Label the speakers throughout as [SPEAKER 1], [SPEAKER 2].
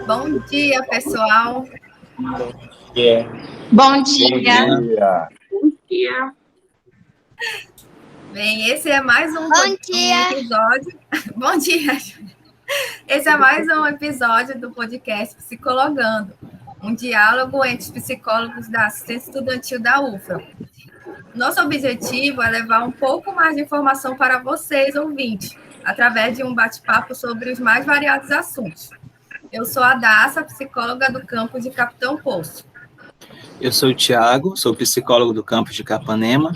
[SPEAKER 1] Bom dia, pessoal.
[SPEAKER 2] Yeah.
[SPEAKER 3] Bom dia.
[SPEAKER 2] Bom dia.
[SPEAKER 4] Bom dia.
[SPEAKER 1] Bem, esse é mais um
[SPEAKER 3] dia.
[SPEAKER 1] episódio. Bom dia. Esse é mais um episódio do podcast Psicologando, um diálogo entre os psicólogos da assistência estudantil da UFRA. Nosso objetivo é levar um pouco mais de informação para vocês, ouvintes, através de um bate-papo sobre os mais variados assuntos. Eu sou a Daça, psicóloga do campus de Capitão Poço.
[SPEAKER 2] Eu sou o Thiago, sou psicólogo do campus de Capanema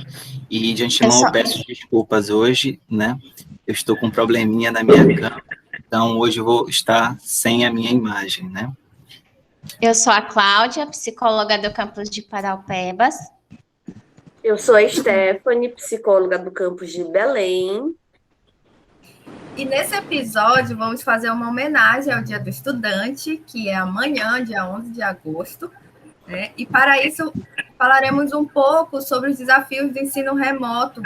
[SPEAKER 2] e de antemão eu peço desculpas hoje, né? Eu estou com um probleminha na minha câmera, então hoje eu vou estar sem a minha imagem, né?
[SPEAKER 3] Eu sou a Cláudia, psicóloga do campus de Paraupebas.
[SPEAKER 4] Eu sou a Stephanie, psicóloga do campus de Belém.
[SPEAKER 1] E nesse episódio vamos fazer uma homenagem ao Dia do Estudante, que é amanhã, dia 11 de agosto. Né? E para isso falaremos um pouco sobre os desafios do ensino remoto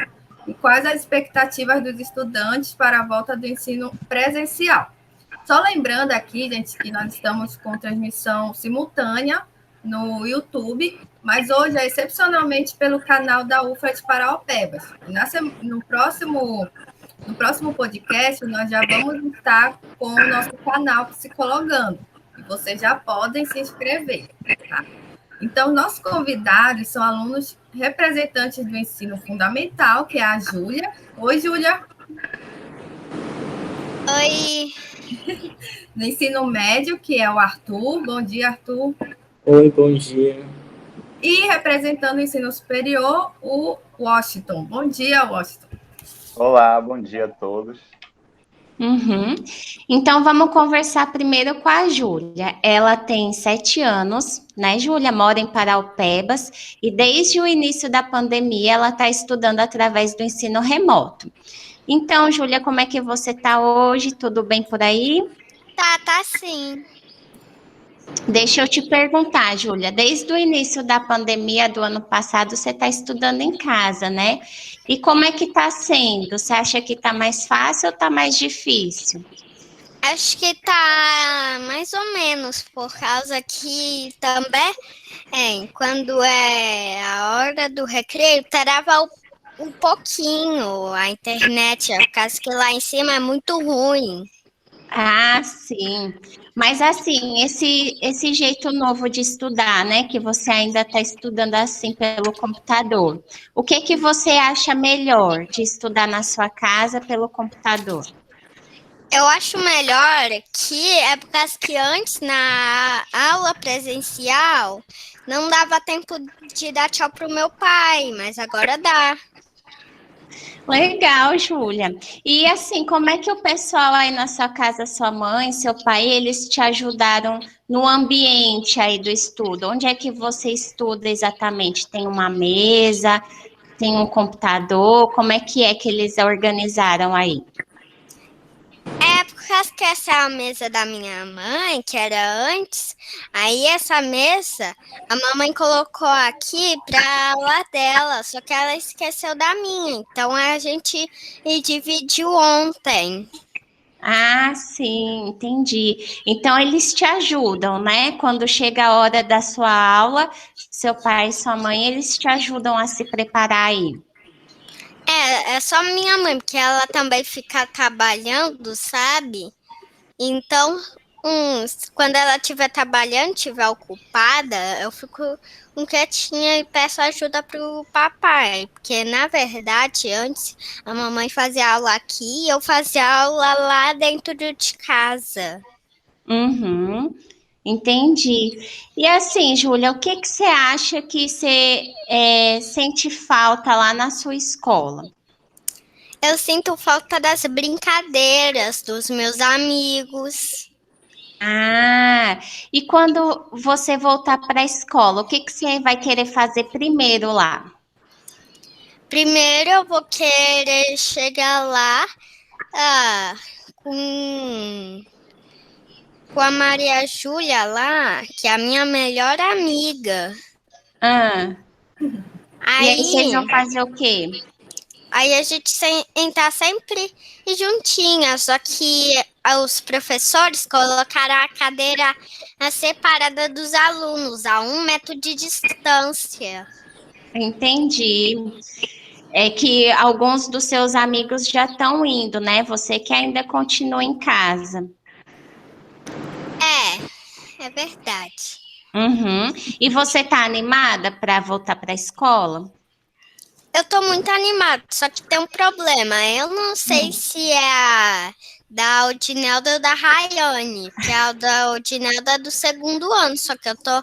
[SPEAKER 1] e quais as expectativas dos estudantes para a volta do ensino presencial. Só lembrando aqui, gente, que nós estamos com transmissão simultânea no YouTube, mas hoje é excepcionalmente pelo canal da UFRA de Paraupebas. No próximo podcast, nós já vamos estar com o nosso canal Psicologando, e vocês já podem se inscrever, tá? Então, nossos convidados são alunos representantes do ensino fundamental, que é a Júlia. Oi, Júlia.
[SPEAKER 3] Oi.
[SPEAKER 1] No ensino médio, que é o Arthur. Bom dia, Arthur.
[SPEAKER 2] Oi, bom dia.
[SPEAKER 1] E representando o ensino superior, o Washington. Bom dia, Washington.
[SPEAKER 5] Olá, bom dia a todos.
[SPEAKER 3] Então, vamos conversar primeiro com a Júlia. Ela tem 7 anos, né, Júlia? Mora em Paraupebas e desde o início da pandemia ela está estudando através do ensino remoto. Então, Júlia, como é que você está hoje? Tudo bem por aí?
[SPEAKER 6] Tá sim.
[SPEAKER 3] Deixa eu te perguntar, Júlia, desde o início da pandemia do ano passado, você está estudando em casa, né? E como é que está sendo? Você acha que está mais fácil ou está mais difícil?
[SPEAKER 6] Acho que tá mais ou menos, por causa que também, quando é a hora do recreio, trava um pouquinho a internet, por causa que lá em cima é muito ruim.
[SPEAKER 3] Ah, sim. Mas assim, esse jeito novo de estudar, né, que você ainda está estudando assim pelo computador, o que você acha melhor de estudar na sua casa pelo computador?
[SPEAKER 6] Eu acho melhor que é por causa que antes, na aula presencial, não dava tempo de dar tchau pro meu pai, mas agora dá.
[SPEAKER 3] Legal, Júlia. E assim, como é que o pessoal aí na sua casa, sua mãe, seu pai, eles te ajudaram no ambiente aí do estudo? Onde é que você estuda exatamente? Tem uma mesa? Tem um computador? Como é que eles organizaram aí?
[SPEAKER 6] É por causa que essa é a mesa da minha mãe, que era antes. Aí essa mesa, a mamãe colocou aqui pra lá dela, só que ela esqueceu da minha. Então a gente dividiu ontem.
[SPEAKER 3] Ah, sim, entendi. Então eles te ajudam, né? Quando chega a hora da sua aula, seu pai e sua mãe, eles te ajudam a se preparar aí.
[SPEAKER 6] É só minha mãe, porque ela também fica trabalhando, sabe? Então, quando ela estiver trabalhando, estiver ocupada, eu fico quietinha e peço ajuda pro papai. Porque, na verdade, antes a mamãe fazia aula aqui e eu fazia aula lá dentro de casa.
[SPEAKER 3] Entendi. E assim, Júlia, o que você acha que você sente falta lá na sua escola?
[SPEAKER 6] Eu sinto falta das brincadeiras dos meus amigos.
[SPEAKER 3] Ah, e quando você voltar para a escola, o que você vai querer fazer primeiro lá?
[SPEAKER 6] Primeiro eu vou querer chegar lá com a Maria Júlia lá, que é a minha melhor amiga.
[SPEAKER 3] E aí vocês vão
[SPEAKER 6] Aí
[SPEAKER 3] fazer o quê?
[SPEAKER 6] Aí a gente tá sempre juntinha, só que os professores colocaram a cadeira separada dos alunos, a 1 metro de distância.
[SPEAKER 3] Entendi. É que alguns dos seus amigos já estão indo, né? Você que ainda continua em casa.
[SPEAKER 6] É verdade.
[SPEAKER 3] Uhum. E você tá animada para voltar para a escola?
[SPEAKER 6] Eu tô muito animada, só que tem um problema. Eu não sei se é a da Odinelda ou da Rayane, que a da Odinelda é do 2º ano, só que eu tô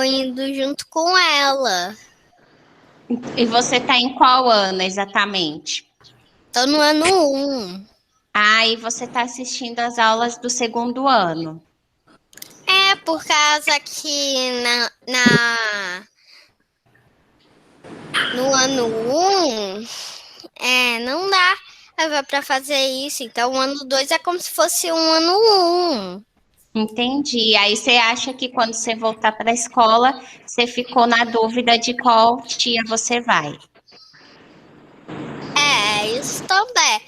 [SPEAKER 6] indo junto com ela.
[SPEAKER 3] E você tá em qual ano exatamente?
[SPEAKER 6] Tô no ano 1.
[SPEAKER 3] Ah, e você tá assistindo as aulas do 2º ano.
[SPEAKER 6] É, por causa que no ano 1, não dá pra fazer isso. Então, o ano 2 é como se fosse um ano 1.
[SPEAKER 3] Entendi. Aí você acha que quando você voltar para a escola, você ficou na dúvida de qual tia você vai?
[SPEAKER 6] Isso também.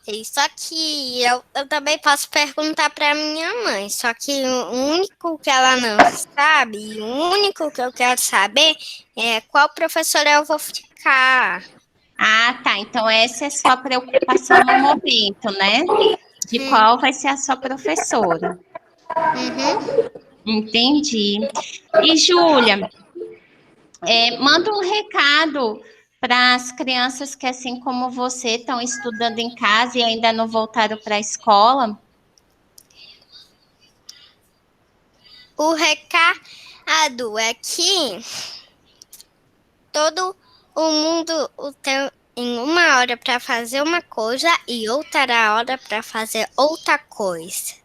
[SPEAKER 6] E só que eu também posso perguntar para minha mãe. Só que o único que ela não sabe, e o único que eu quero saber é qual professora eu vou ficar.
[SPEAKER 3] Ah, tá. Então essa é a sua preocupação no momento, né? De qual vai ser a sua professora.
[SPEAKER 6] Uhum.
[SPEAKER 3] Entendi. E, Júlia, manda um recado para as crianças que, assim como você, estão estudando em casa e ainda não voltaram para a escola.
[SPEAKER 6] O recado é que todo o mundo tem em 1 hora para fazer uma coisa e outra hora para fazer outra coisa.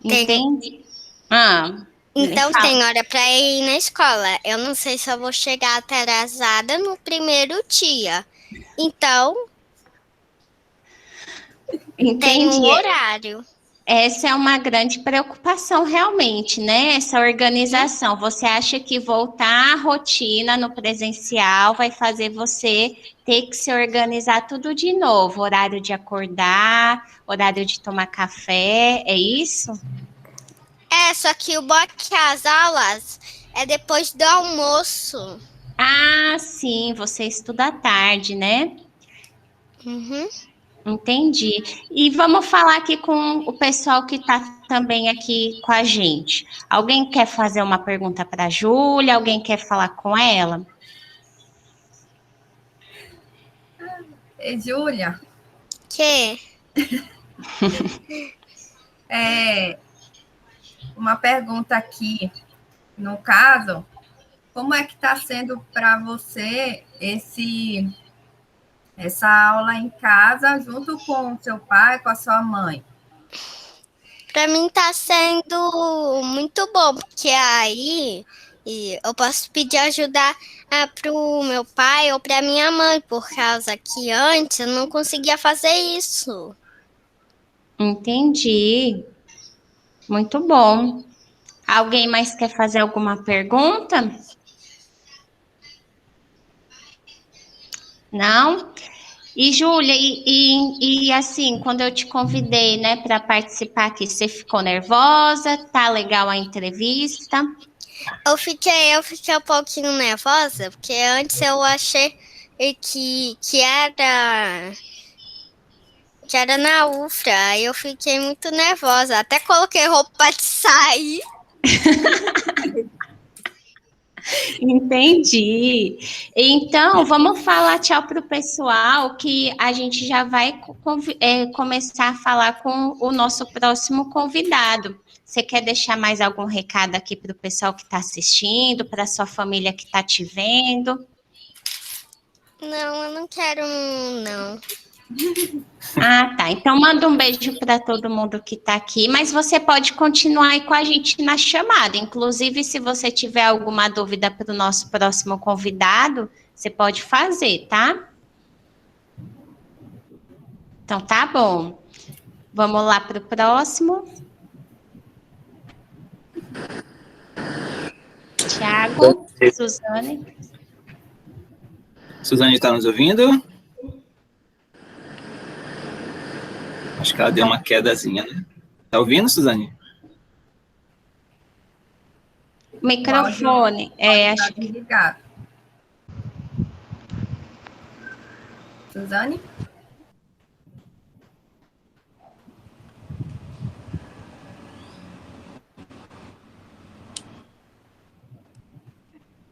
[SPEAKER 3] Entendi. Ah,
[SPEAKER 6] Então
[SPEAKER 3] fala.
[SPEAKER 6] tem hora para ir na escola. Eu não sei se eu vou chegar atrasada no primeiro dia. Então tem
[SPEAKER 3] Entendi.
[SPEAKER 6] um horário.
[SPEAKER 3] Essa é uma grande preocupação realmente, né? Essa organização. Você acha que voltar à rotina no presencial vai fazer você ter que se organizar tudo de novo? Horário de acordar, horário de tomar café, é isso?
[SPEAKER 6] Só que o bom é que as aulas é depois do almoço.
[SPEAKER 3] Ah, sim, você estuda à tarde, né?
[SPEAKER 6] Uhum.
[SPEAKER 3] Entendi. E vamos falar aqui com o pessoal que está também aqui com a gente. Alguém quer fazer uma pergunta para a Júlia? Alguém quer falar com ela?
[SPEAKER 1] Júlia,
[SPEAKER 6] Que?
[SPEAKER 1] uma pergunta aqui. No caso, como é que está sendo para você essa aula em casa, junto com o seu pai, com a sua mãe?
[SPEAKER 6] Para mim tá sendo muito bom, porque aí eu posso pedir ajuda pro meu pai ou pra minha mãe, por causa que antes eu não conseguia fazer isso.
[SPEAKER 3] Entendi. Muito bom. Alguém mais quer fazer alguma pergunta? Não? E, Júlia, e assim, quando eu te convidei, né, para participar aqui, você ficou nervosa? Tá legal a entrevista?
[SPEAKER 6] Eu fiquei um pouquinho nervosa, porque antes eu achei que era na UFRA, aí eu fiquei muito nervosa, até coloquei roupa de sair.
[SPEAKER 3] Entendi. Então, vamos falar tchau para o pessoal, que a gente já vai começar a falar com o nosso próximo convidado. Você quer deixar mais algum recado aqui para o pessoal que está assistindo, para a sua família que está te vendo?
[SPEAKER 6] Não, eu não quero, não.
[SPEAKER 3] Ah, tá. Então manda um beijo para todo mundo que está aqui, mas você pode continuar aí com a gente na chamada. Inclusive, se você tiver alguma dúvida para o nosso próximo convidado, você pode fazer, tá? Então tá bom. Vamos lá para o próximo. Tiago, Suzane.
[SPEAKER 2] Suzane está nos ouvindo? Acho que ela deu uma quedazinha, né? Tá ouvindo, Suzane?
[SPEAKER 3] Microfone. Acho que...
[SPEAKER 1] Ligado. Suzane?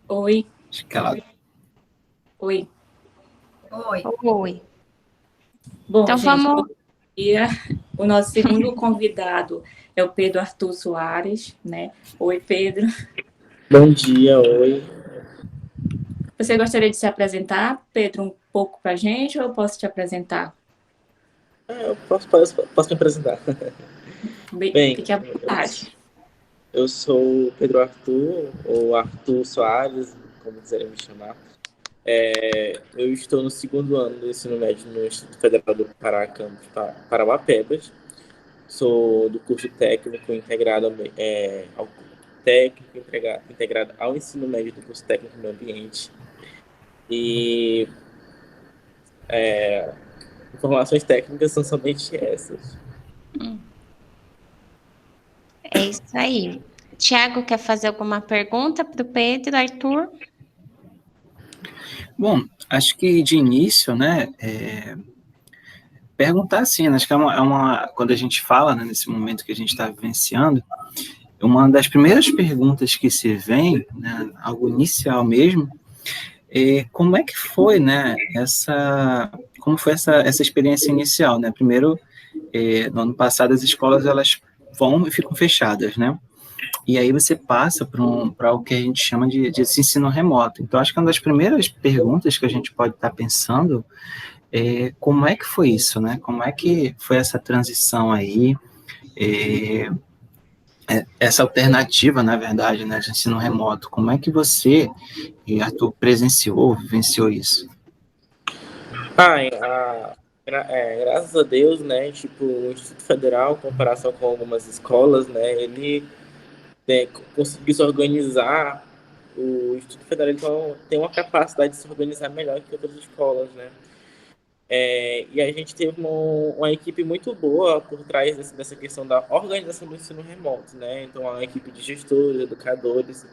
[SPEAKER 7] Oi.
[SPEAKER 2] Acho que ela...
[SPEAKER 7] Oi.
[SPEAKER 3] Oi.
[SPEAKER 7] Bom,
[SPEAKER 3] Então
[SPEAKER 7] gente,
[SPEAKER 3] vamos...
[SPEAKER 7] bom dia. O nosso segundo convidado é o Pedro Arthur Soares, né? Oi, Pedro.
[SPEAKER 8] Bom dia, oi.
[SPEAKER 7] Você gostaria de se apresentar, Pedro, um pouco para a gente, ou eu posso te apresentar?
[SPEAKER 8] Eu posso me apresentar. Bem,
[SPEAKER 7] fique à vontade.
[SPEAKER 8] Eu sou Pedro Arthur, ou Arthur Soares, como quiserem me chamar. Eu estou no segundo ano do ensino médio no Instituto Federal do Pará, campus Parauapebas. Sou do curso técnico integrado ao técnico integrado ao ensino médio do curso técnico do meio ambiente. E informações técnicas são somente essas.
[SPEAKER 3] É isso aí. Tiago, quer fazer alguma pergunta para o Pedro, Arthur?
[SPEAKER 2] Bom, acho que de início, né, perguntar assim, né, acho que quando a gente fala, né, nesse momento que a gente está vivenciando, uma das primeiras perguntas que se vem, né, algo inicial mesmo, como é que foi, né, como foi essa experiência inicial, né? Primeiro, no ano passado as escolas elas vão e ficam fechadas, né? E aí você passa para o que a gente chama de ensino remoto. Então, acho que uma das primeiras perguntas que a gente pode estar pensando é como é que foi isso, né? Como é que foi essa transição aí, essa alternativa, na verdade, né, de ensino remoto. Como é que você, Arthur, vivenciou isso?
[SPEAKER 8] Graças a Deus, né, tipo, o Instituto Federal, em comparação com algumas escolas, né, ele conseguiu se organizar. O Instituto Federal então, tem uma capacidade de se organizar melhor que outras escolas, né. E a gente teve uma equipe muito boa por trás dessa questão da organização do ensino remoto, né, então uma equipe de gestores, educadores.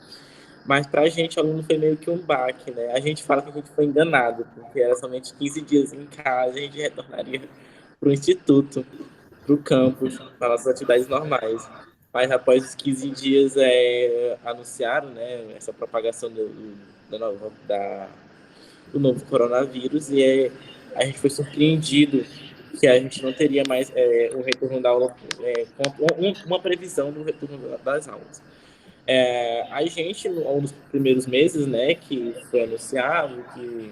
[SPEAKER 8] Mas para a gente, aluno, foi meio que um baque, né? A gente fala que a gente foi enganado, porque era somente 15 dias em casa, a gente retornaria para o instituto, para o campus, para as atividades normais. Mas após os 15 dias, anunciaram, né, essa propagação do novo coronavírus, e a gente foi surpreendido que a gente não teria mais o retorno da aula, uma previsão do retorno das aulas. A gente, nos primeiros meses, né, que foi anunciado que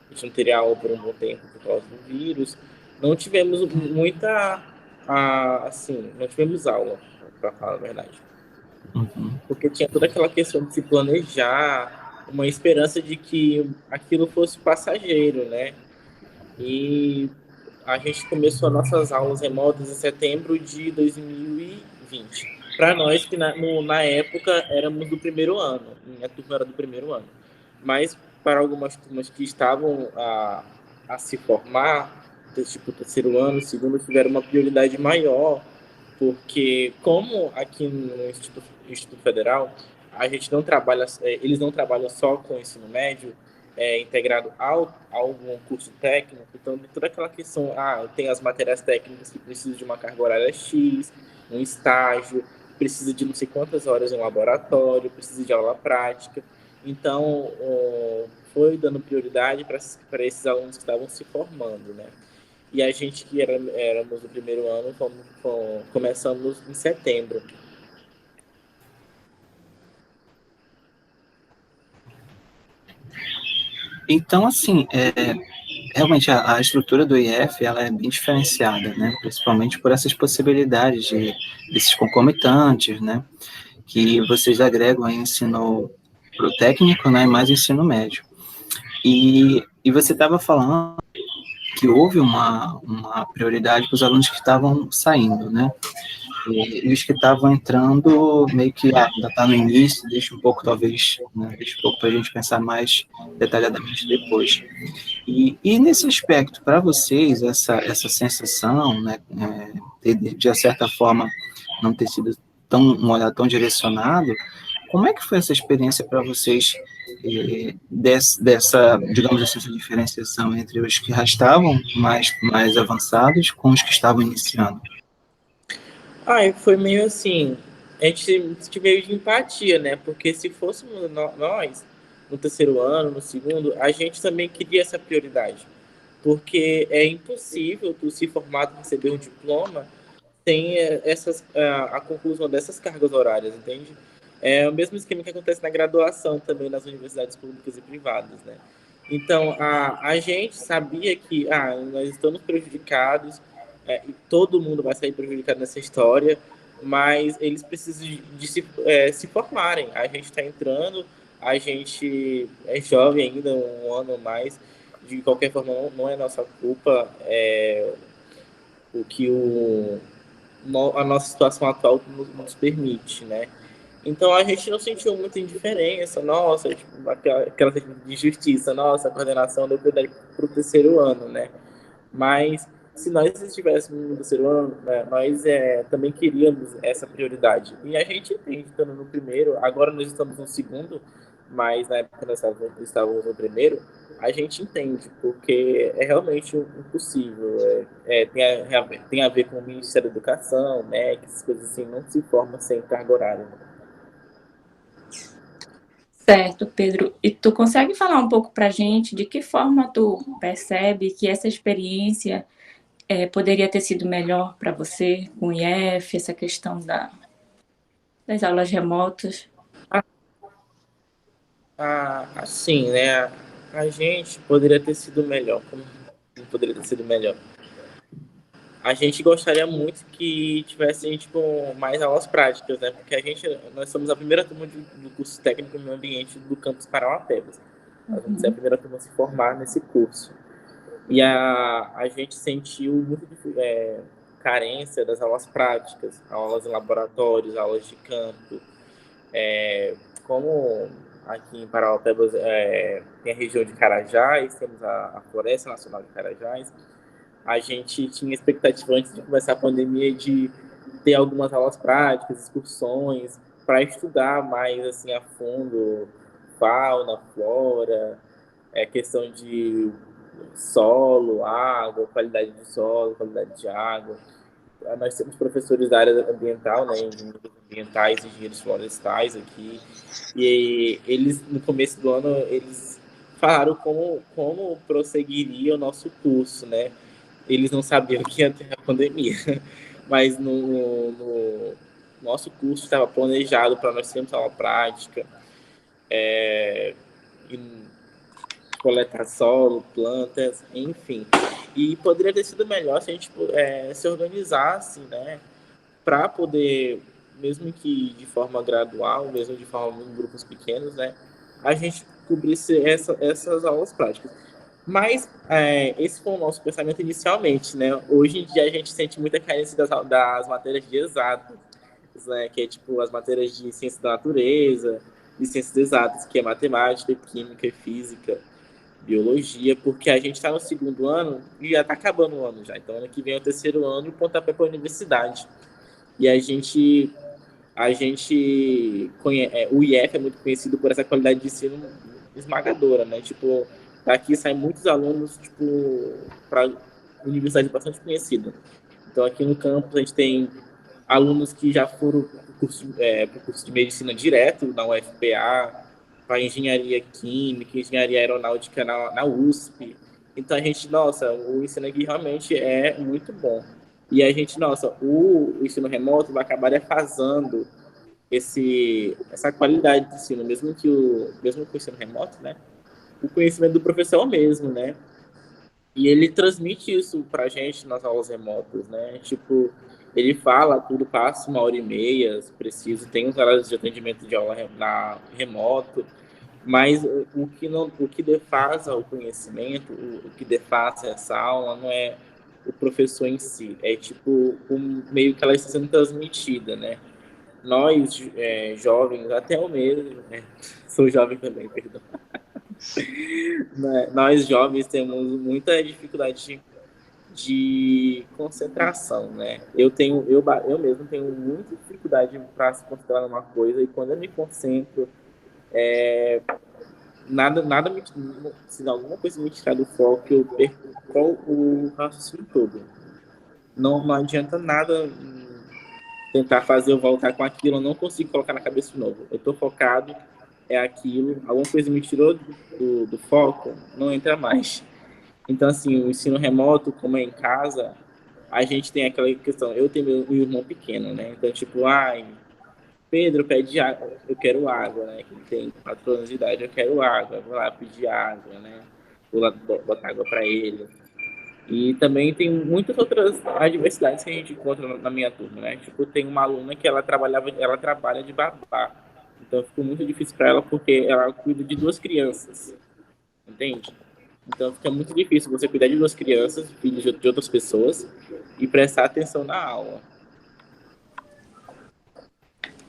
[SPEAKER 8] a gente não teria aula por um bom tempo por causa do vírus, não tivemos não tivemos aula, para falar a verdade. Porque tinha toda aquela questão de se planejar, uma esperança de que aquilo fosse passageiro, né? E a gente começou as nossas aulas remotas em setembro de 2020. Para nós, que na época éramos do primeiro ano, minha turma era do primeiro ano. Mas para algumas turmas que estavam a se formar, tipo terceiro ano, segundo, tiveram uma prioridade maior, porque como aqui no Instituto Federal, a gente não trabalha, eles não trabalham só com o ensino médio, integrado a algum curso técnico, então tem toda aquela questão, tem as matérias técnicas que precisam de uma carga horária X, um estágio, precisa de não sei quantas horas em um laboratório, precisa de aula prática. Então, foi dando prioridade para esses alunos que estavam se formando, né? E a gente que éramos do primeiro ano, começamos em setembro.
[SPEAKER 2] Então, assim, realmente a estrutura do IF ela é bem diferenciada, né? Principalmente por essas possibilidades desses concomitantes, né? Que vocês agregam aí ensino pro técnico, né? E mais ensino médio. E você estava falando que houve uma prioridade para os alunos que estavam saindo, né? E os que estavam entrando, meio que ainda está no início, deixa um pouco, talvez, né, deixa um pouco para a gente pensar mais detalhadamente depois. E nesse aspecto, para vocês, essa sensação, né, de certa forma, não ter sido um olhar tão direcionado, como é que foi essa experiência para vocês, dessa, digamos assim, essa diferenciação entre os que já estavam mais avançados com os que estavam iniciando?
[SPEAKER 8] Foi meio assim, a gente teve de empatia, né? Porque se fôssemos nós, no terceiro ano, no segundo, a gente também queria essa prioridade. Porque é impossível tu se formar e receber um diploma sem a conclusão dessas cargas horárias, entende? É o mesmo esquema que acontece na graduação também nas universidades públicas e privadas, né? Então, a gente sabia que nós estamos prejudicados, e todo mundo vai sair prejudicado nessa história, mas eles precisam de se formarem. A gente está entrando, a gente é jovem ainda, um ano ou mais, de qualquer forma não é nossa culpa, o que a nossa situação atual nos permite, né? Então a gente não sentiu muita indiferença, nossa, tipo, aquela de justiça, nossa, a coordenação deu prioridade para o terceiro ano, né? Mas se nós estivéssemos no terceiro ano, né, nós também queríamos essa prioridade. E a gente entende, estando no primeiro, agora nós estamos no segundo, mas na época nós estávamos no primeiro, a gente entende, porque é realmente impossível. Tem a ver com o Ministério da Educação, né, que essas coisas assim não se formam sem carga horária.
[SPEAKER 7] Certo, Pedro. E tu consegue falar um pouco para a gente de que forma tu percebe que essa experiência poderia ter sido melhor para você com o IF, essa questão das aulas remotas?
[SPEAKER 8] Assim, né? A gente poderia ter sido melhor. Como poderia ter sido melhor? A gente gostaria muito que tivessem, tipo, mais aulas práticas, né? Porque nós somos a primeira turma do curso técnico no ambiente do campus Parauapebas. Nós vamos ser a primeira turma a se formar nesse curso. E a gente sentiu muito carência das aulas práticas, aulas em laboratórios, aulas de campo. Como aqui em Parauapebas tem a região de Carajás, temos a Floresta Nacional de Carajás, a gente tinha expectativa antes de começar a pandemia de ter algumas aulas práticas, excursões, para estudar mais assim, a fundo fauna, flora, questão de solo, água, qualidade de solo, qualidade de água. Nós temos professores da área ambiental, né, engenheiros ambientais, engenheiros florestais aqui, e eles, no começo do ano, eles falaram como prosseguiria o nosso curso, né? Eles não sabiam que ia ter a pandemia, mas no nosso curso estava planejado para nós termos aula prática, coletar solo, plantas, enfim. E poderia ter sido melhor se a gente se organizasse, né, para poder, mesmo que de forma gradual, mesmo de forma em grupos pequenos, né, a gente cobrisse essas aulas práticas. Mas esse foi o nosso pensamento inicialmente, né? Hoje em dia a gente sente muita carência das matérias de exatas, né? Que é tipo as matérias de ciência da natureza, de ciências exatas, que é matemática, química, física, biologia, porque a gente está no segundo ano e já está acabando o ano já. Então ano que vem é o terceiro ano e o pontapé para a universidade. E o IF é muito conhecido por essa qualidade de ensino esmagadora, né? Tipo, daqui saem muitos alunos, tipo, para universidade bastante conhecida. Então, aqui no campus, a gente tem alunos que já foram para o curso de medicina direto na UFPA, para engenharia química, engenharia aeronáutica na USP. Então, o ensino aqui realmente é muito bom. E a gente, o ensino remoto vai acabar defasando essa qualidade de ensino, mesmo com o ensino remoto, né? O conhecimento do professor é o mesmo, né? E ele transmite isso pra gente nas aulas remotas, né? Tipo, ele fala, tudo passa 1h30, se preciso, tem uns horários de atendimento de aula remoto, mas o que defasa o conhecimento, o que defasa essa aula não é o professor em si, é tipo meio que ela está sendo transmitida, né? Nós, jovens, até eu mesmo, né? Sou jovem também, perdão. Nós, jovens, temos muita dificuldade de concentração, né? Eu mesmo tenho muita dificuldade para se concentrar numa coisa, e quando eu me concentro, nada se alguma coisa me tirar do foco, eu perco o raciocínio todo. Não adianta nada tentar fazer eu voltar com aquilo, eu não consigo colocar na cabeça de novo. Eu tô focado, é aquilo, alguma coisa me tirou do foco, não entra mais. Então, assim, o ensino remoto, como é em casa, a gente tem aquela questão, eu tenho meu irmão pequeno, né? Então, tipo, Pedro pede água, eu quero água, né? Que ele tem 4 anos de idade, eu quero água, vou lá pedir água, né? Vou lá botar água para ele. E também tem muitas outras adversidades que a gente encontra na minha turma, né? Tipo, tem uma aluna que ela trabalha de babá. Então ficou muito difícil para ela porque ela cuida de 2 crianças, entende? Então fica muito difícil você cuidar de 2 crianças, filhos de outras pessoas, e prestar atenção na aula.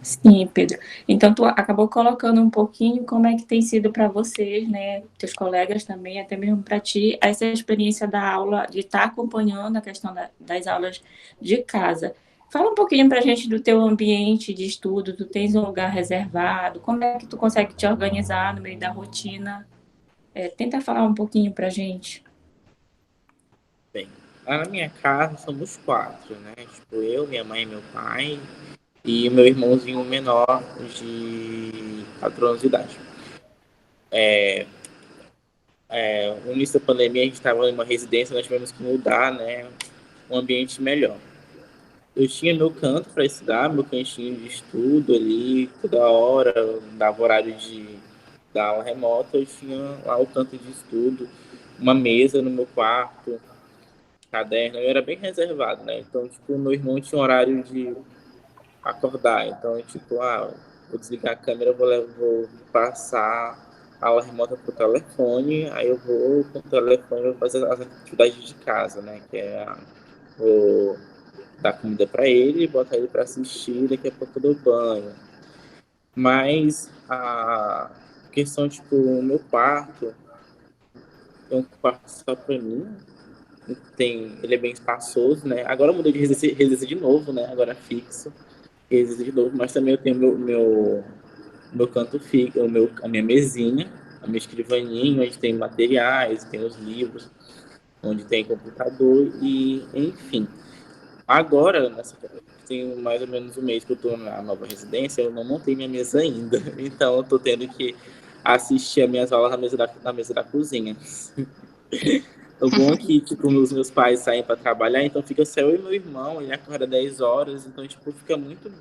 [SPEAKER 7] Sim, Pedro. Então, tu acabou colocando um pouquinho como é que tem sido para vocês, né, teus colegas também, até mesmo para ti, essa experiência da aula, de estar acompanhando a questão das aulas de casa. Fala um pouquinho para a gente do teu ambiente de estudo, tu tens um lugar reservado, como é que tu consegue te organizar no meio da rotina? Tenta falar um pouquinho para a gente.
[SPEAKER 8] Bem, lá na minha casa somos 4, né? Tipo, eu, minha mãe e meu pai, e meu irmãozinho menor de 4 anos de idade. No início da pandemia, a gente estava em uma residência, nós tivemos que mudar, né, um ambiente melhor. Eu tinha meu canto para estudar, meu cantinho de estudo ali, toda hora, dava horário da aula remota, eu tinha lá o canto de estudo, uma mesa no meu quarto, caderno, eu era bem reservado, né? Então, tipo, meu irmão tinha um horário de acordar. Então, tipo, vou desligar a câmera, vou passar a aula remota pro telefone, aí eu vou com o telefone, vou fazer as atividades de casa, né? Que vou dar comida para ele, botar ele para assistir, daqui a pouco eu dou banho. Mas a questão, tipo, o meu quarto é um quarto só para mim. Ele é bem espaçoso, né? Agora eu mudei de residência de novo, né? Agora é fixo. De novo, mas também eu tenho meu canto fixo, a minha mesinha, a minha escrivaninha, onde tem materiais, tem os livros, onde tem computador e, enfim. Agora, tem mais ou menos um mês que eu estou na nova residência, eu não montei minha mesa ainda, então eu estou tendo que assistir as minhas aulas na mesa da cozinha. O bom é que, tipo, os meus pais saem para trabalhar, então fica só eu e meu irmão, ele acorda 10 horas, então, tipo, fica muito,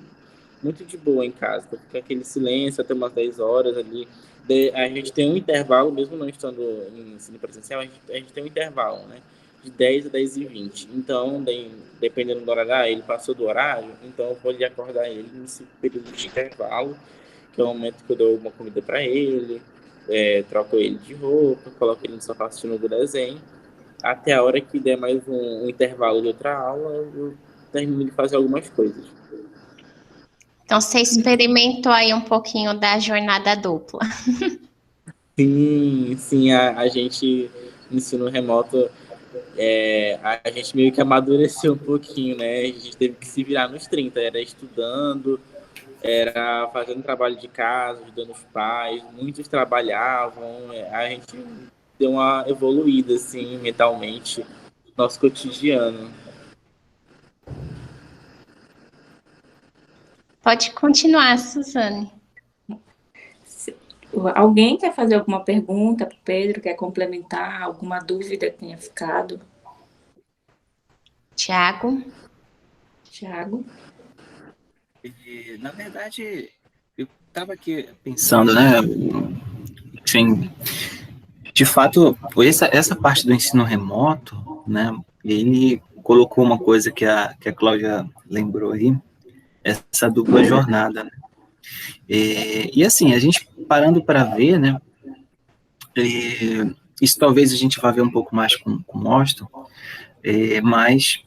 [SPEAKER 8] muito de boa em casa, fica aquele silêncio até umas 10 horas ali. A gente tem um intervalo, mesmo não estando em ensino presencial, a gente tem um intervalo, né? De 10 a 10 e 20. Então, dependendo do horário, ele passou do horário, então eu vou acordar ele nesse período de intervalo, que é o momento que eu dou uma comida para ele, troco ele de roupa, coloco ele no sofá assistindo o desenho, até a hora que der mais um intervalo de outra aula, eu termino de fazer algumas coisas.
[SPEAKER 3] Então, você experimentou aí um pouquinho da jornada dupla.
[SPEAKER 8] Sim, a gente, no ensino remoto, a gente meio que amadureceu um pouquinho, né? A gente teve que se virar nos 30, era estudando, era fazendo trabalho de casa, ajudando os pais, muitos trabalhavam, a gente deu uma evoluída, assim, mentalmente, no nosso cotidiano.
[SPEAKER 3] Pode continuar, Suzane.
[SPEAKER 7] Alguém quer fazer alguma pergunta para o Pedro? Quer complementar? Alguma dúvida que tenha ficado?
[SPEAKER 3] Tiago?
[SPEAKER 2] Na verdade, eu estava aqui pensando, né? Enfim, de fato, essa parte do ensino remoto, né? Ele colocou uma coisa que a Cláudia lembrou aí, essa dupla jornada, né? E assim, a gente parando para ver, né? Isso talvez a gente vá ver um pouco mais com o Austin. Mas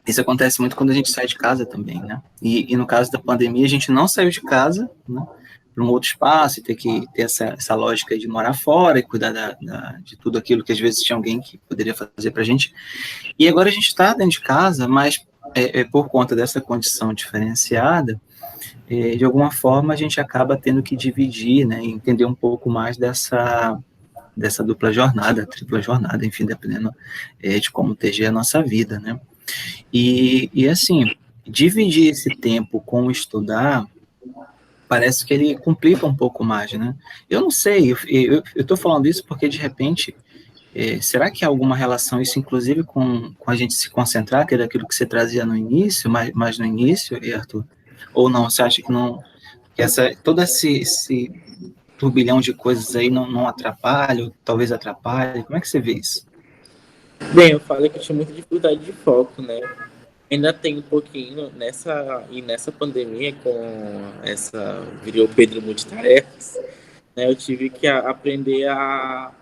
[SPEAKER 2] isso acontece muito quando a gente sai de casa também, né? E no caso da pandemia, a gente não saiu de casa, né, para um outro espaço, e ter que ter essa lógica de morar fora e cuidar de tudo aquilo que às vezes tinha alguém que poderia fazer para a gente. E agora a gente está dentro de casa, mas por conta dessa condição diferenciada, de alguma forma a gente acaba tendo que dividir, né, e entender um pouco mais dessa dupla jornada, tripla jornada, enfim, dependendo de como teger a nossa vida, né? E assim, dividir esse tempo com estudar, parece que ele complica um pouco mais, né? Eu não sei, eu estou falando isso porque, de repente, será que há alguma relação, isso inclusive com a gente se concentrar, que é daquilo que você trazia no início, mais no início, Arthur? Ou não, você acha que não, que todo esse turbilhão de coisas aí não atrapalha, ou talvez atrapalhe? Como é que você vê isso?
[SPEAKER 8] Bem, eu falei que eu tinha muita dificuldade de foco, né? Ainda tem um pouquinho nessa pandemia, com essa virou Pedro multitarefas, né? Eu tive que aprender a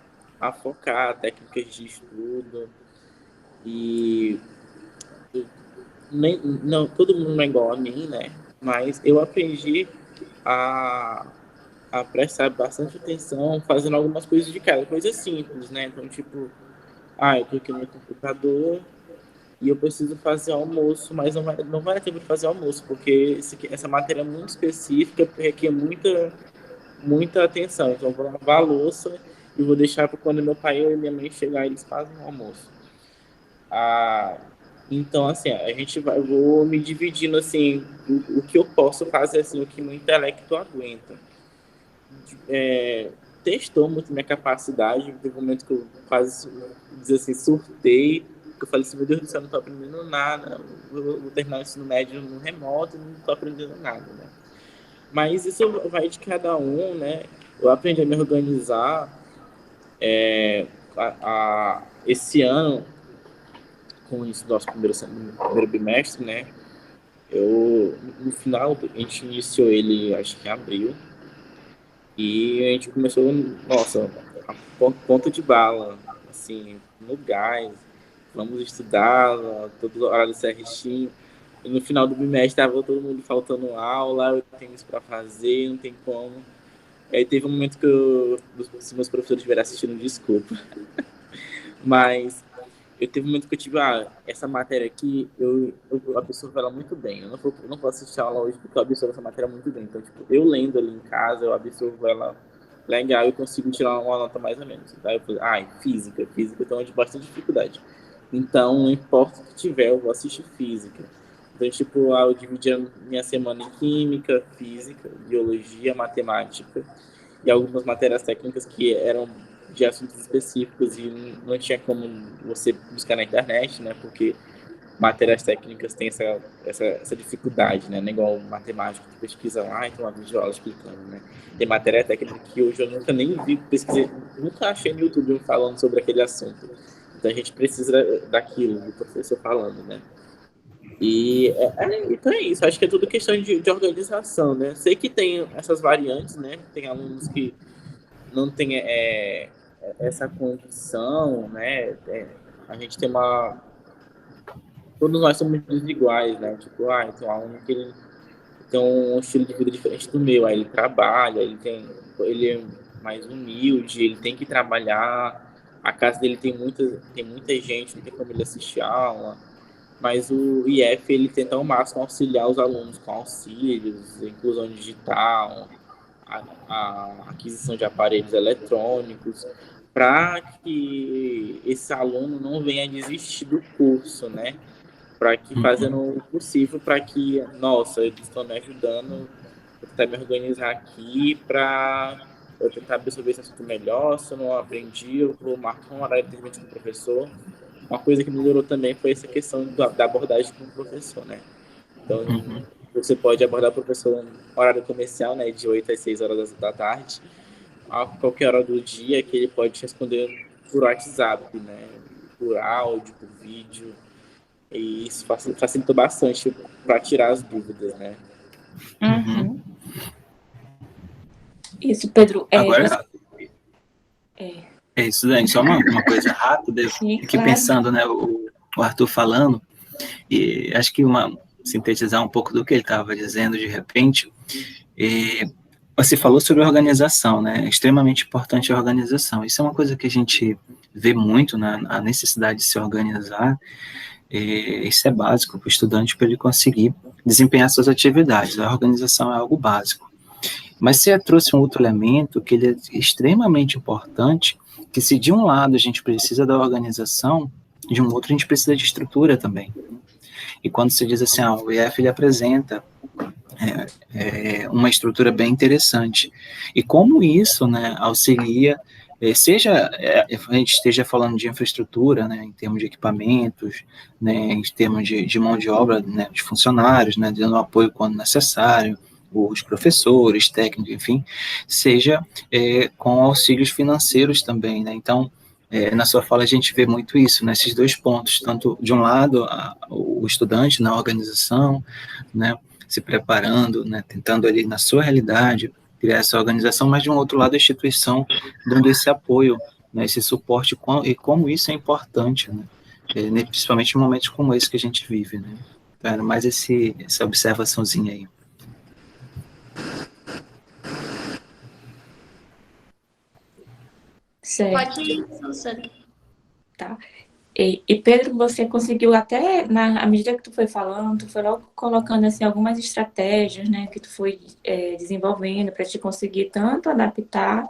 [SPEAKER 8] focar técnicas de estudo e não, todo mundo não é igual a mim, né? Mas eu aprendi a prestar bastante atenção fazendo algumas coisas de casa, coisas simples, né? Então, tipo, eu tô aqui no computador e eu preciso fazer almoço, mas não vai dar tempo de fazer almoço, porque essa matéria é muito específica, requer muita atenção. Então, eu vou lavar a louça e vou deixar para quando meu pai e minha mãe chegar, eles fazem o almoço. Então, assim, eu vou me dividindo, assim, o que eu posso fazer, assim, o que meu intelecto aguenta. Testou muito minha capacidade, teve um momento que eu quase, dizer assim, surtei, que eu falei assim, meu Deus do céu, não tô aprendendo nada, vou terminar o ensino médio no remoto, não tô aprendendo nada, né? Mas isso vai de cada um, né? Eu aprendi a me organizar. Esse ano, com isso do nosso primeiro bimestre, né? No final, a gente iniciou ele, acho que em abril, e a gente começou, nossa, a ponta de bala, assim, no gás, vamos estudar, todo horário certinho. E no final do bimestre estava todo mundo faltando aula, eu tenho isso para fazer, não tem como. Aí teve um momento que se meus professores estiverem assistindo, desculpa. Mas eu teve um momento que eu tive, essa matéria aqui, eu absorvo ela muito bem. Eu não vou assistir a aula hoje porque eu absorvo essa matéria muito bem. Então, tipo, eu lendo ali em casa, eu absorvo ela legal e consigo tirar uma nota mais ou menos. Daí eu falei, física eu tenho de bastante dificuldade. Então, não importa o que tiver, eu vou assistir física. Então, tipo, eu dividia minha semana em química, física, biologia, matemática e algumas matérias técnicas que eram de assuntos específicos e não tinha como você buscar na internet, né? Porque matérias técnicas têm essa dificuldade, né? Não é igual matemática, que pesquisa lá e tem uma videoaula explicando, né? Tem matéria técnica que hoje eu nunca nem vi, pesquisei, nunca achei no YouTube falando sobre aquele assunto. Então a gente precisa daquilo, do professor falando, né? E então é isso, acho que é tudo questão de organização, né? Sei que tem essas variantes, né? Tem alunos que não têm essa condição, né? A gente tem todos nós somos desiguais, né? Tipo, tem um aluno que ele tem um estilo de vida diferente do meu, aí ele trabalha, ele é mais humilde, ele tem que trabalhar, a casa dele tem muita gente, não tem como ele assistir a aula, mas o IF, ele tenta ao máximo auxiliar os alunos com auxílios, inclusão digital, a aquisição de aparelhos eletrônicos, para que esse aluno não venha desistir do curso, né? Para que fazendo o possível para que, nossa, eles estão me ajudando, eu tentar me organizar aqui para eu tentar absorver esse assunto melhor. Se eu não aprendi, eu vou marcar um horário de atendimento com o professor. Uma coisa que melhorou também foi essa questão da abordagem com o professor, né? Então, você pode abordar o professor no horário comercial, né, de 8 às 6 horas da tarde, a qualquer hora do dia, que ele pode responder por WhatsApp, né, por áudio, por vídeo. E isso facilitou bastante para tirar as dúvidas, né?
[SPEAKER 7] Isso, Pedro.
[SPEAKER 2] Agora, é isso, Dani, só uma coisa rápida.
[SPEAKER 7] Sim,
[SPEAKER 2] Fiquei
[SPEAKER 7] claro.
[SPEAKER 2] pensando, né? o Arthur falando, e acho que sintetizar um pouco do que ele estava dizendo de repente, você falou sobre organização, né? É extremamente importante a organização. Isso é uma coisa que a gente vê muito, né? A necessidade de se organizar. Isso é básico para o estudante para ele conseguir desempenhar suas atividades. A organização é algo básico. Mas você trouxe um outro elemento que ele é extremamente importante, que se de um lado a gente precisa da organização, de um outro a gente precisa de estrutura também. E quando você diz assim, o IF ele apresenta uma estrutura bem interessante. E como isso, né, auxilia, seja a gente esteja falando de infraestrutura, né, em termos de equipamentos, né, em termos de mão de obra, né, de funcionários, né, dando apoio quando necessário, os professores, técnicos, enfim, seja com auxílios financeiros também, né. Então, na sua fala a gente vê muito isso, né, esses dois pontos, tanto de um lado o estudante na organização, né, se preparando, né, tentando ali na sua realidade criar essa organização, mas de um outro lado a instituição dando esse apoio, né, esse suporte, e como isso é importante, né, principalmente em momentos como esse que a gente vive, né. Então, era mais essa observaçãozinha aí.
[SPEAKER 7] Certo.
[SPEAKER 3] Pode ir, Suzana.
[SPEAKER 7] Tá. E Pedro, você conseguiu até, à medida que tu foi falando, tu foi logo colocando assim, algumas estratégias, né, que tu foi desenvolvendo para te conseguir tanto adaptar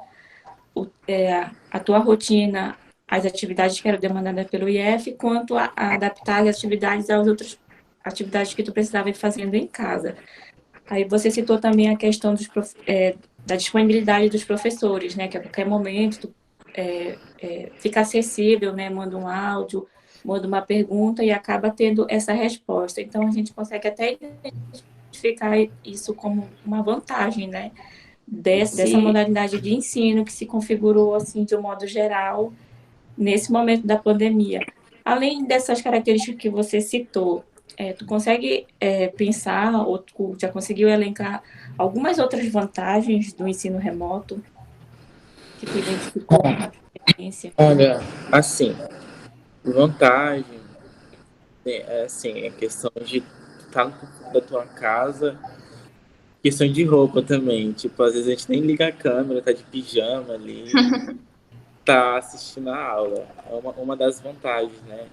[SPEAKER 7] a tua rotina às atividades que eram demandadas pelo IF, quanto a adaptar as atividades às outras atividades que tu precisava ir fazendo em casa. Aí você citou também a questão da disponibilidade dos professores, né, que a qualquer momento tu fica acessível, né? Manda um áudio, manda uma pergunta e acaba tendo essa resposta. Então, a gente consegue até identificar isso como uma vantagem, né? Dessa modalidade de ensino que se configurou, assim, de um modo geral, nesse momento da pandemia. Além dessas características que você citou, tu consegue pensar, ou tu já conseguiu elencar algumas outras vantagens do ensino remoto que tu identificou na experiência?
[SPEAKER 8] Olha, assim, vantagem, assim, a questão de estar no conforto da tua casa, questão de roupa também, tipo, às vezes a gente nem liga a câmera, tá de pijama ali, tá assistindo a aula, é uma das vantagens, né?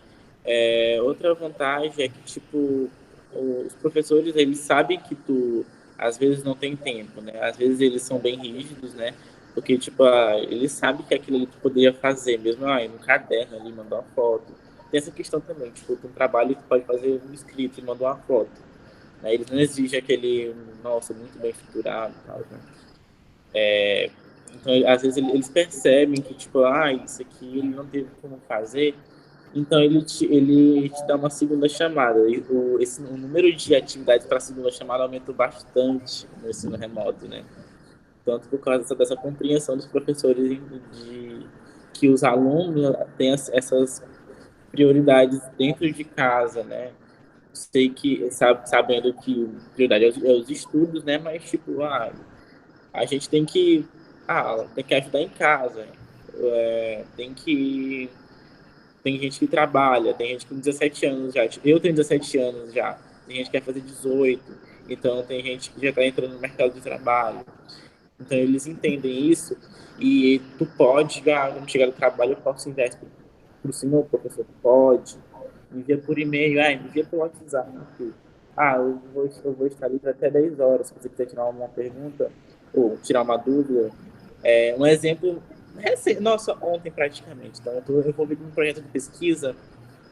[SPEAKER 8] Outra vantagem é que, tipo, os professores, eles sabem que tu, às vezes, não tem tempo, né? Às vezes eles são bem rígidos, né? Porque, tipo, eles sabem que aquilo ali tu poderia fazer, mesmo no caderno ali, mandar uma foto. Tem essa questão também, tipo, tu trabalha e tu pode fazer um escrito e mandar uma foto. Né? Eles não exigem aquele, nossa, muito bem estruturado e tal, né? Então, às vezes, eles percebem que, tipo, isso aqui ele não teve como fazer, então ele te dá uma segunda chamada. E o número de atividades para a segunda chamada aumentou bastante no ensino remoto, né? Tanto por causa dessa compreensão dos professores de que os alunos têm essas prioridades dentro de casa, né? Sei que, sabendo que prioridade é os estudos, né? Mas, tipo, a gente tem que ajudar em casa. Tem gente que trabalha, tem gente com 17 anos já. Eu tenho 17 anos já. Tem gente que quer fazer 18. Então, tem gente que já está entrando no mercado de trabalho. Então, eles entendem isso e tu pode, quando chegar no trabalho, eu posso enviar para o senhor, professor, pode. Envia por e-mail, envia por WhatsApp. Eu vou estar livre até 10 horas, se você quiser tirar uma pergunta ou tirar uma dúvida. Um exemplo, ontem praticamente. Então, eu estou envolvido num projeto de pesquisa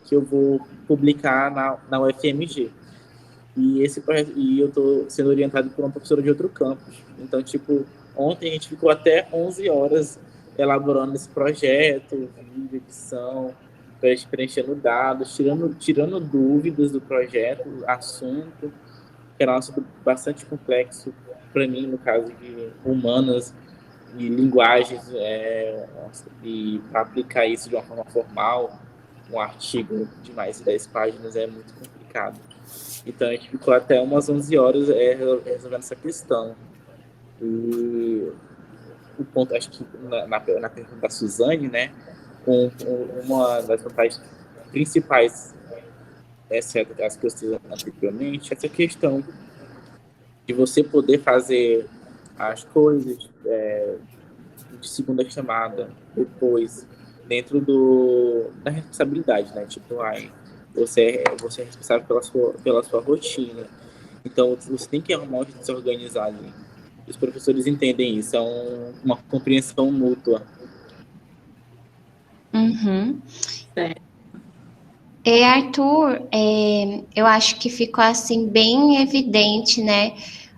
[SPEAKER 8] que eu vou publicar na UFMG. E esse projeto, eu estou sendo orientado por uma professora de outro campus. Então, tipo, ontem a gente ficou até 11 horas elaborando esse projeto, vídeo, edição, preenchendo dados, tirando dúvidas do projeto, assunto, que era um assunto bastante complexo para mim, no caso de humanas e linguagens, e para aplicar isso de uma forma formal, um artigo de mais de 10 páginas é muito complicado. Então, a gente ficou até umas 11 horas resolvendo essa questão. E o ponto, acho que na pergunta da Suzane, né, uma das vantagens principais exceto as que eu citei anteriormente, essa questão de você poder fazer as coisas de segunda chamada, depois, dentro da responsabilidade, né? Tipo, você é responsável pela sua rotina. Então, você tem que arrumar um jeito de se organizar ali. Os professores entendem isso, é uma compreensão mútua.
[SPEAKER 3] Uhum.
[SPEAKER 7] É.
[SPEAKER 3] E Arthur, eu acho que ficou assim bem evidente, né,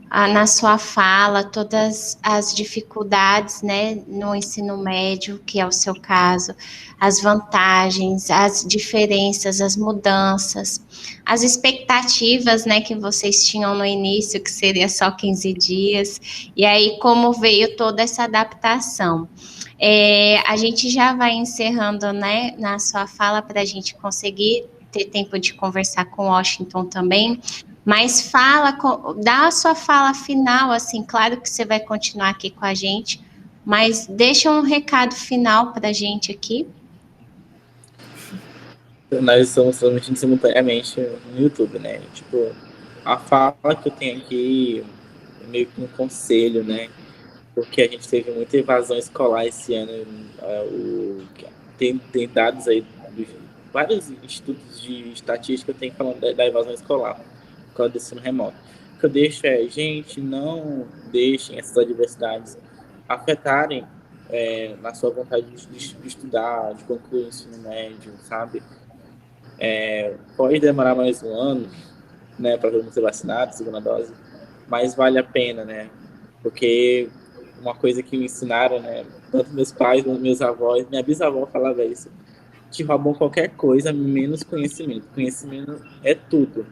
[SPEAKER 3] na sua fala, todas as dificuldades, né, no ensino médio, que é o seu caso, as vantagens, as diferenças, as mudanças, as expectativas, né, que vocês tinham no início, que seria só 15 dias, e aí como veio toda essa adaptação. A gente já vai encerrando, né, na sua fala para a gente conseguir ter tempo de conversar com Washington também, mas dá a sua fala final, assim, claro que você vai continuar aqui com a gente, mas deixa um recado final para a gente aqui.
[SPEAKER 8] Nós estamos transmitindo simultaneamente no YouTube, né? Tipo, a fala que eu tenho aqui é meio que um conselho, né? Porque a gente teve muita evasão escolar esse ano. Tem dados aí, vários institutos de estatística têm falando da evasão escolar, por causa do ensino remoto. O que eu deixo gente, não deixem essas adversidades afetarem na sua vontade de estudar, de concluir o ensino médio, sabe? Pode demorar mais um ano, né, para todo mundo ser vacinado, segunda dose, mas vale a pena, né? Porque uma coisa que me ensinaram, né, tanto meus pais, meus avós, minha bisavó falava isso: te roubam qualquer coisa, menos conhecimento. Conhecimento é tudo.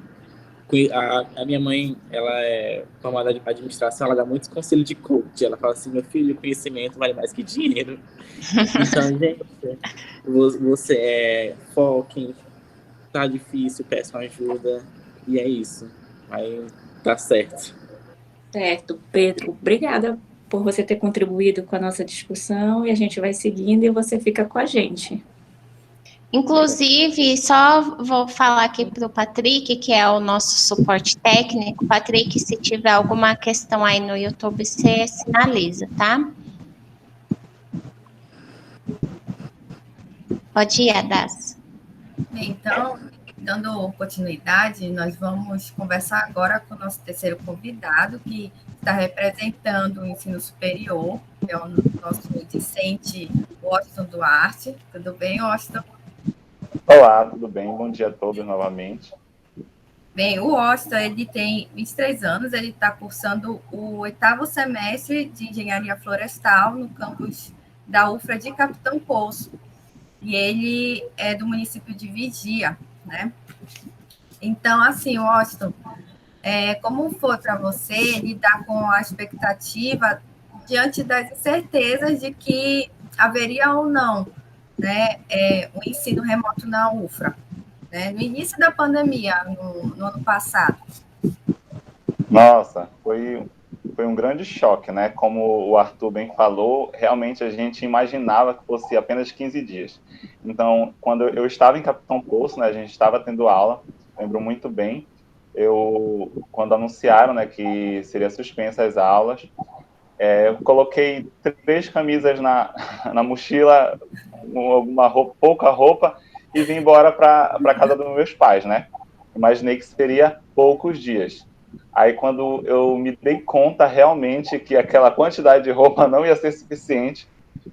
[SPEAKER 8] A minha mãe, ela é formada de administração, ela dá muitos conselhos de coach. Ela fala assim: meu filho, conhecimento vale mais que dinheiro. Então, gente, você foquem, tá difícil, peçam ajuda, e é isso. Aí tá certo.
[SPEAKER 7] Certo, Pedro, obrigada por você ter contribuído com a nossa discussão, e a gente vai seguindo e você fica com a gente.
[SPEAKER 3] Inclusive, só vou falar aqui para o Patrick, que é o nosso suporte técnico. Patrick, se tiver alguma questão aí no YouTube, você sinaliza, tá? Pode ir, Adas.
[SPEAKER 1] Então, dando continuidade, nós vamos conversar agora com o nosso terceiro convidado, que está representando o ensino superior, que é o nosso discente Washington Duarte. Tudo bem, Washington?
[SPEAKER 5] Olá, tudo bem? Bom dia a todos novamente.
[SPEAKER 1] Bem, o Washington, ele tem 23 anos, ele está cursando o 8º semestre de Engenharia Florestal no campus da UFRA de Capitão Poço. E ele é do município de Vigia, né? Então, assim, Washington, como foi para você lidar com a expectativa diante das incertezas de que haveria ou não, né, o ensino remoto na UFRA, né, no início da pandemia, no ano passado?
[SPEAKER 5] Nossa, foi um grande choque, né? Como o Arthur bem falou, realmente a gente imaginava que fosse apenas 15 dias. Então, quando eu estava em Capitão Poço, né, a gente estava tendo aula, lembro muito bem, quando anunciaram, né, que seria suspensa as aulas, eu coloquei 3 camisas na mochila, alguma roupa, pouca roupa, e vim embora para casa dos meus pais, né? Imaginei que seria poucos dias. Aí, quando eu me dei conta realmente que aquela quantidade de roupa não ia ser suficiente,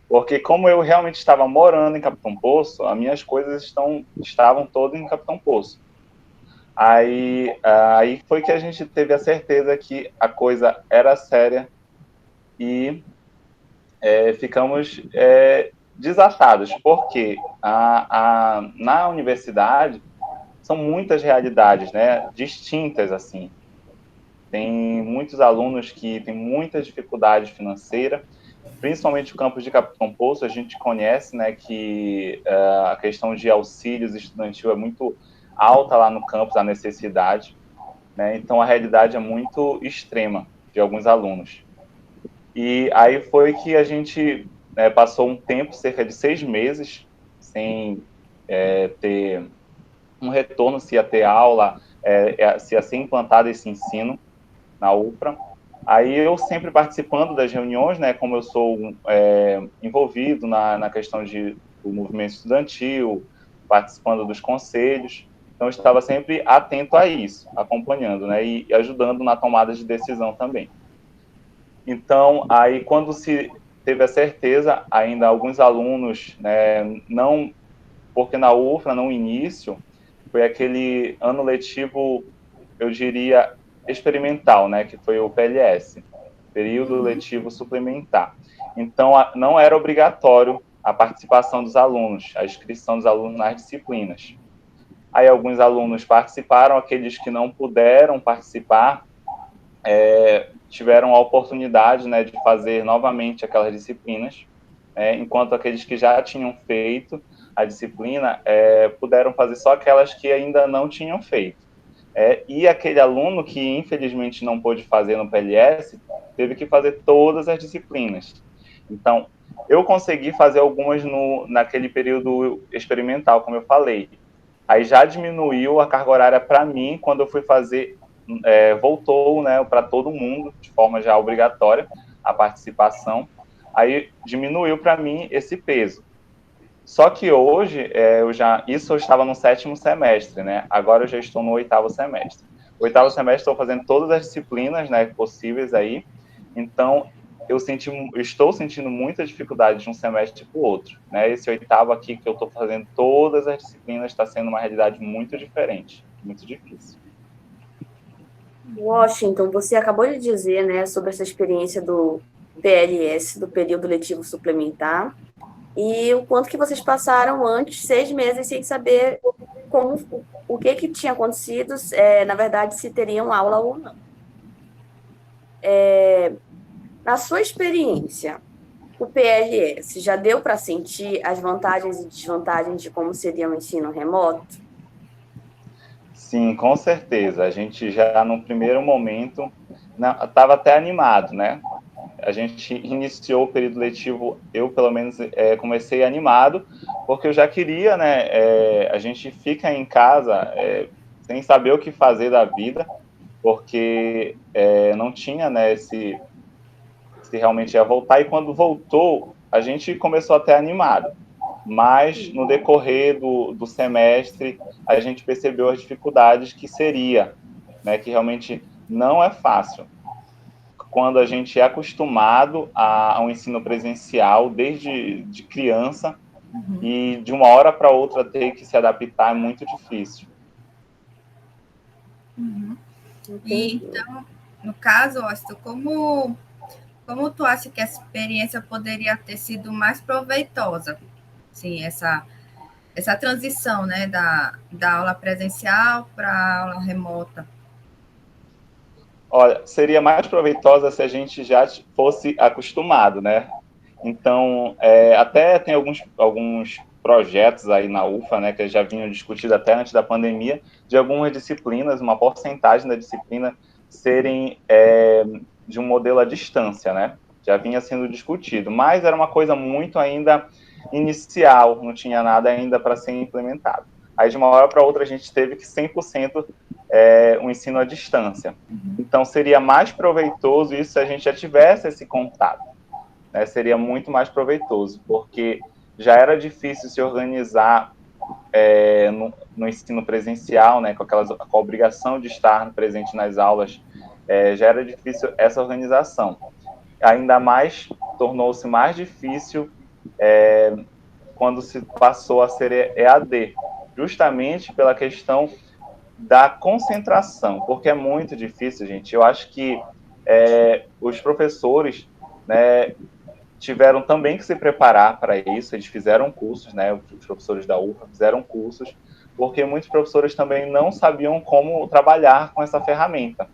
[SPEAKER 5] porque como eu realmente estava morando em Capitão Poço, as minhas coisas estavam todas em Capitão Poço. Aí foi que a gente teve a certeza que a coisa era séria e ficamos desatados, porque na universidade são muitas realidades, né, distintas, assim. Tem muitos alunos que têm muita dificuldade financeira, principalmente o campus de Capitão Poço. A gente conhece, né, que a questão de auxílios estudantil é muito alta lá no campus, a necessidade, né? Então a realidade é muito extrema de alguns alunos. E aí foi que a gente passou um tempo, cerca de 6 meses, sem ter um retorno, se ia ter aula, se ia ser implantado esse ensino na UFRA. Aí eu sempre participando das reuniões, né, como eu sou envolvido na questão do movimento estudantil, participando dos conselhos, então eu estava sempre atento a isso, acompanhando, né, e ajudando na tomada de decisão também. Então, aí quando se teve a certeza, ainda alguns alunos, né, não, porque na UFRA, no início, foi aquele ano letivo, eu diria, experimental, né, que foi o PLS, período letivo suplementar. Então, não era obrigatório a participação dos alunos, a inscrição dos alunos nas disciplinas. Aí alguns alunos participaram, aqueles que não puderam participar, tiveram a oportunidade, né, de fazer novamente aquelas disciplinas, enquanto aqueles que já tinham feito a disciplina puderam fazer só aquelas que ainda não tinham feito. E aquele aluno que infelizmente não pôde fazer no PLS, teve que fazer todas as disciplinas. Então, eu consegui fazer algumas naquele período experimental, como eu falei. Aí já diminuiu a carga horária para mim, quando eu fui fazer, voltou, né, para todo mundo, de forma já obrigatória, a participação. Aí diminuiu para mim esse peso. Só que hoje, eu estava no 7º semestre, né? Agora eu já estou no 8º semestre. O 8º semestre estou fazendo todas as disciplinas, né, possíveis aí. Então, eu estou sentindo muita dificuldade de um semestre para o outro, né? Esse 8º aqui que eu estou fazendo todas as disciplinas está sendo uma realidade muito diferente, muito difícil.
[SPEAKER 4] Washington, você acabou de dizer, né, sobre essa experiência do PLS, do período letivo suplementar, e o quanto que vocês passaram antes, 6 meses, sem saber o que tinha acontecido, na verdade, se teriam aula ou não. Na sua experiência, o PLS já deu para sentir as vantagens e desvantagens de como seria o ensino remoto?
[SPEAKER 5] Sim, com certeza. A gente já, no primeiro momento, estava até animado, né? A gente iniciou o período letivo, eu, pelo menos, comecei animado, porque eu já queria, né? A gente fica em casa sem saber o que fazer da vida, porque não tinha, né, se realmente ia voltar, e quando voltou, a gente começou até animado. Mas, no decorrer do semestre, a gente percebeu as dificuldades que seria, né, que realmente não é fácil. Quando a gente é acostumado ao ensino presencial desde de criança, e de uma hora para outra ter que se adaptar é muito difícil.
[SPEAKER 1] E, então, no caso, Austin, como tu acha que essa experiência poderia ter sido mais proveitosa? Sim, essa transição, né, da aula presencial para a aula remota.
[SPEAKER 5] Olha, seria mais proveitosa se a gente já fosse acostumado, né? Então, até tem alguns projetos aí na UFA, né, que já vinham discutidos até antes da pandemia, de algumas disciplinas, uma porcentagem da disciplina serem de um modelo à distância, né? Já vinha sendo discutido, mas era uma coisa muito ainda inicial, não tinha nada ainda para ser implementado. Aí, de uma hora para outra, a gente teve que 100% um ensino à distância. Então, seria mais proveitoso isso se a gente já tivesse esse contato, né? Seria muito mais proveitoso, porque já era difícil se organizar no ensino presencial, né, com a obrigação de estar presente nas aulas, já era difícil essa organização. Ainda mais, tornou-se mais difícil quando se passou a ser EAD, justamente pela questão da concentração, porque é muito difícil, gente. Eu acho que os professores, né, tiveram também que se preparar para isso, eles fizeram cursos, né, os professores da UFA fizeram cursos, porque muitos professores também não sabiam como trabalhar com essa ferramenta.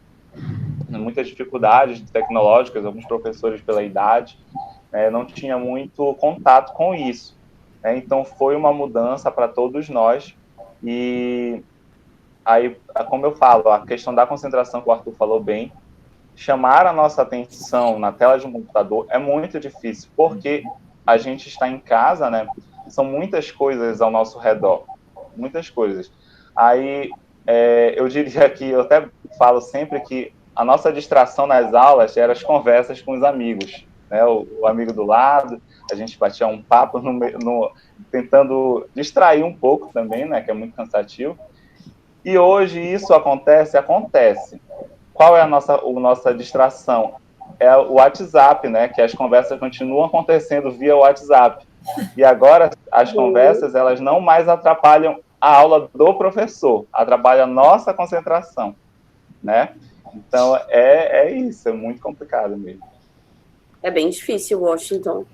[SPEAKER 5] Muitas dificuldades tecnológicas, alguns professores pela idade, não tinham muito contato com isso. Então, foi uma mudança para todos nós, e aí, como eu falo, a questão da concentração que o Arthur falou bem, chamar a nossa atenção na tela de um computador é muito difícil, porque a gente está em casa, né? São muitas coisas ao nosso redor, muitas coisas. Aí, eu diria que, eu até falo sempre que a nossa distração nas aulas era as conversas com os amigos, né? O amigo do lado, a gente batia um papo tentando distrair um pouco também, né? Que é muito cansativo. E hoje isso acontece? Acontece. Qual é a nossa distração? É o WhatsApp, né? Que as conversas continuam acontecendo via WhatsApp. E agora as conversas, elas não mais atrapalham a aula do professor, atrapalham a nossa concentração, né? Então, é isso, é muito complicado mesmo.
[SPEAKER 4] É bem difícil, Washington.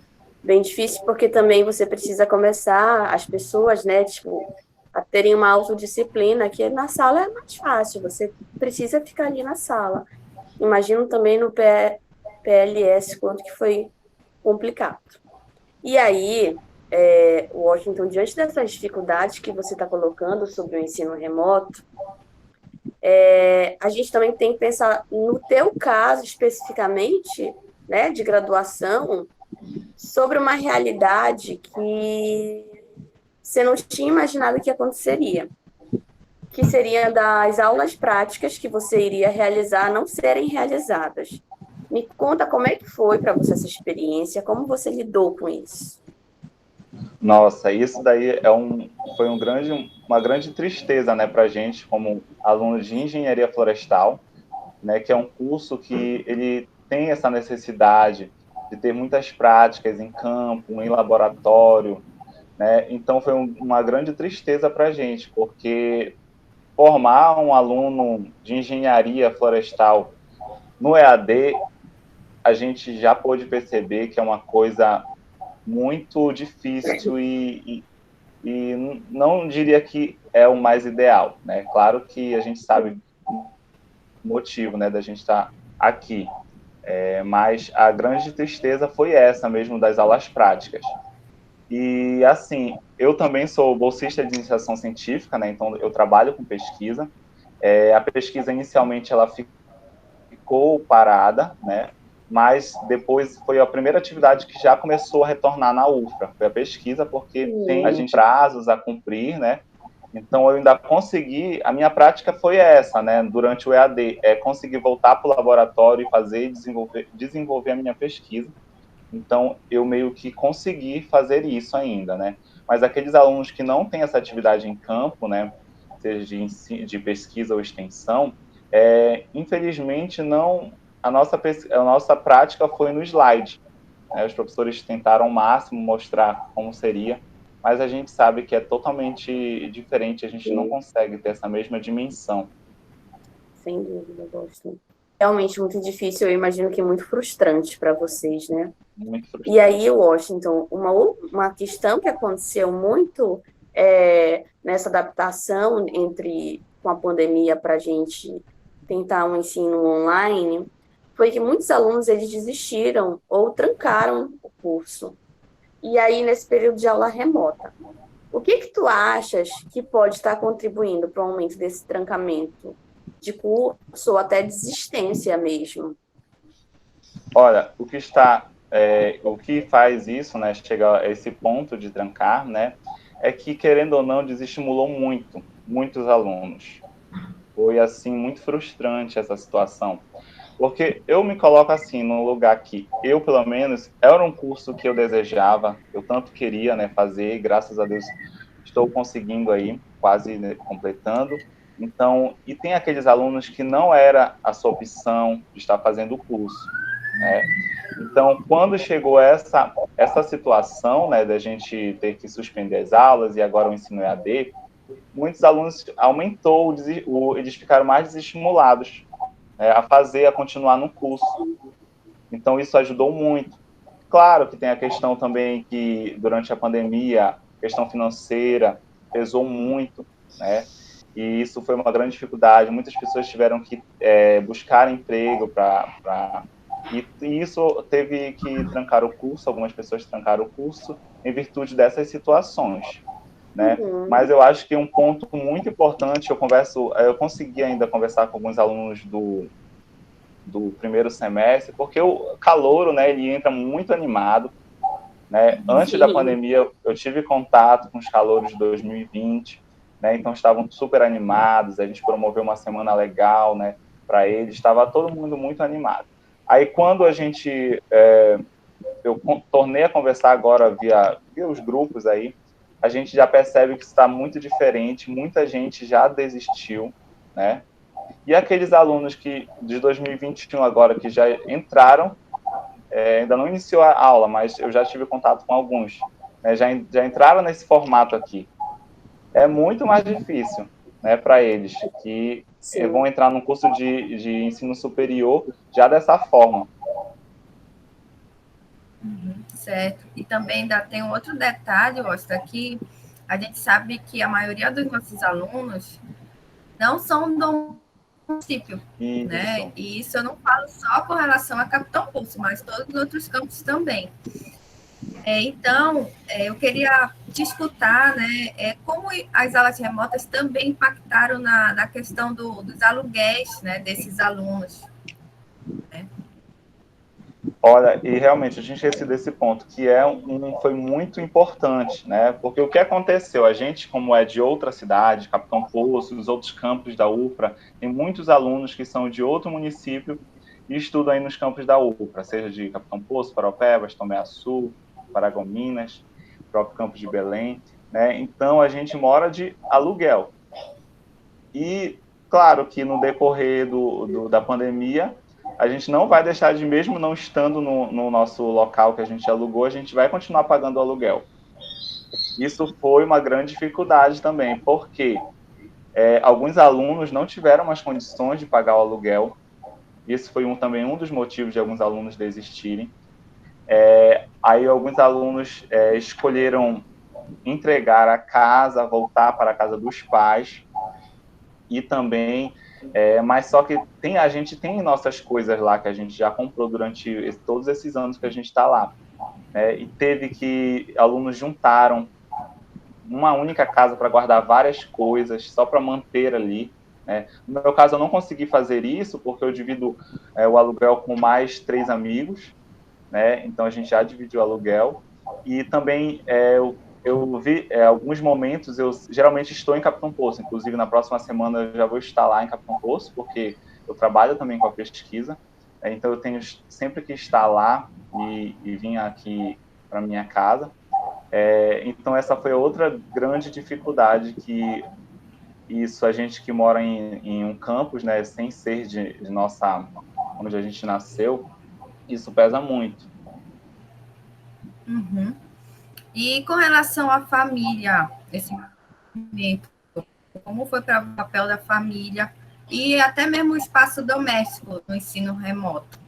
[SPEAKER 4] Bem difícil porque também você precisa começar as pessoas, né, tipo, a terem uma autodisciplina, que na sala é mais fácil, você precisa ficar ali na sala. Imagino também no PLS quanto que foi complicado. E aí, Washington, diante dessas dificuldades que você está colocando sobre o ensino remoto, a gente também tem que pensar no teu caso especificamente, né, de graduação, sobre uma realidade que você não tinha imaginado que aconteceria, que seria das aulas práticas que você iria realizar não serem realizadas. Me conta como é que foi para você essa experiência, como você lidou com isso?
[SPEAKER 5] Nossa, isso daí foi uma grande tristeza, né, para a gente como aluno de engenharia florestal, né, que é um curso que ele tem essa necessidade de ter muitas práticas em campo, em laboratório, né? Então foi uma grande tristeza para a gente, porque formar um aluno de engenharia florestal no EAD, a gente já pôde perceber que é uma coisa muito difícil e não diria que é o mais ideal, né? Claro que a gente sabe o motivo, né, da gente estar aqui, mas a grande tristeza foi essa mesmo das aulas práticas. E, assim, eu também sou bolsista de iniciação científica, né? Então eu trabalho com pesquisa. A pesquisa inicialmente ela ficou parada, né? Mas depois foi a primeira atividade que já começou a retornar na UFRA, foi a pesquisa, porque a gente tem prazos a cumprir, né? Então eu ainda consegui, a minha prática foi essa, né? Durante o EAD, conseguir voltar para o laboratório e fazer e desenvolver a minha pesquisa. Então, eu meio que consegui fazer isso ainda, né? Mas aqueles alunos que não têm essa atividade em campo, né, seja de pesquisa ou extensão, infelizmente, não, a nossa prática foi no slide, né? Os professores tentaram ao máximo mostrar como seria, mas a gente sabe que é totalmente diferente, a gente não consegue ter essa mesma dimensão.
[SPEAKER 4] Sem dúvida, gosto. Realmente muito difícil, eu imagino que é muito frustrante para vocês, né?
[SPEAKER 5] Muito frustrante.
[SPEAKER 4] E aí, Washington, uma questão que aconteceu muito nessa adaptação com a pandemia para a gente tentar um ensino online foi que muitos alunos eles desistiram ou trancaram o curso. E aí, nesse período de aula remota, o que tu achas que pode estar contribuindo para o aumento desse trancamento de curso ou até desistência mesmo?
[SPEAKER 5] Olha, o que faz isso, né, chegar a esse ponto de trancar, né, é que, querendo ou não, desestimulou muitos alunos. Foi, assim, muito frustrante essa situação. Porque eu me coloco, assim, num lugar que eu, pelo menos, era um curso que eu desejava, eu tanto queria, né, fazer, e graças a Deus estou conseguindo aí, quase, né, completando. Então, e tem aqueles alunos que não era a sua opção de estar fazendo o curso, né? Então, quando chegou essa situação, né, da gente ter que suspender as aulas e agora o ensino EAD, muitos alunos eles ficaram mais desestimulados, né, a continuar no curso. Então, isso ajudou muito. Claro que tem a questão também que, durante a pandemia, a questão financeira pesou muito, né? E isso foi uma grande dificuldade. Muitas pessoas tiveram que buscar emprego E isso teve que trancar o curso, algumas pessoas trancaram o curso em virtude dessas situações, né? Mas eu acho que um ponto muito importante, eu consegui ainda conversar com alguns alunos do primeiro semestre, porque o calouro, né, ele entra muito animado, né? Antes da pandemia, eu tive contato com os calouros de 2020, né? Então estavam super animados, a gente promoveu uma semana legal, né, para eles, estava todo mundo muito animado. Aí quando eu tornei a conversar agora via os grupos aí, a gente já percebe que está muito diferente, muita gente já desistiu, né? E aqueles alunos que de 2021 agora que já entraram, ainda não iniciou a aula, mas eu já tive contato com alguns, né, já entraram nesse formato aqui. É muito mais difícil, né, para eles, que vão entrar num curso de ensino superior já dessa forma.
[SPEAKER 1] Certo. E também ainda tem um outro detalhe, Osta, que a gente sabe que a maioria dos nossos alunos não são do município, né? E isso eu não falo só com relação a Capitão Poço, mas todos os outros campos também. Então, eu queria te escutar, né, como as aulas remotas também impactaram na questão dos aluguéis, né, desses alunos. Né?
[SPEAKER 5] Olha, e realmente a gente esqueceu desse ponto, que foi muito importante, né? Porque o que aconteceu? A gente, como é de outra cidade, Capitão Poço, os outros campos da UFRA, tem muitos alunos que são de outro município e estudam aí nos campos da UFRA, seja de Capitão Poço, Paraupebas, Tomé-Açu, Paragominas, próprio campus de Belém, né? Então a gente mora de aluguel. E claro que no decorrer da pandemia, a gente não vai deixar de, mesmo não estando no nosso local que a gente alugou, a gente vai continuar pagando o aluguel. Isso foi uma grande dificuldade também, porque alguns alunos não tiveram mais condições de pagar o aluguel. Isso foi também um dos motivos de alguns alunos desistirem. Aí alguns alunos escolheram entregar a casa, voltar para a casa dos pais, e também, mas só que a gente tem nossas coisas lá que a gente já comprou durante todos esses anos que a gente está lá, né? E teve que alunos juntaram uma única casa para guardar várias coisas só para manter ali, né? No meu caso eu não consegui fazer isso porque eu divido o aluguel com mais 3 amigos, né? Então a gente já dividiu o aluguel. E também eu vi alguns momentos, eu geralmente estou em Capitão Poço, inclusive na próxima semana eu já vou estar lá em Capitão Poço, porque eu trabalho também com a pesquisa, então eu tenho sempre que estar lá e vir aqui para minha casa. Então essa foi outra grande dificuldade, que isso, a gente que mora em um campus, né, sem ser de onde a gente nasceu, isso pesa muito.
[SPEAKER 1] Uhum. E com relação à família, esse momento, como foi para o papel da família e até mesmo o espaço doméstico no ensino remoto?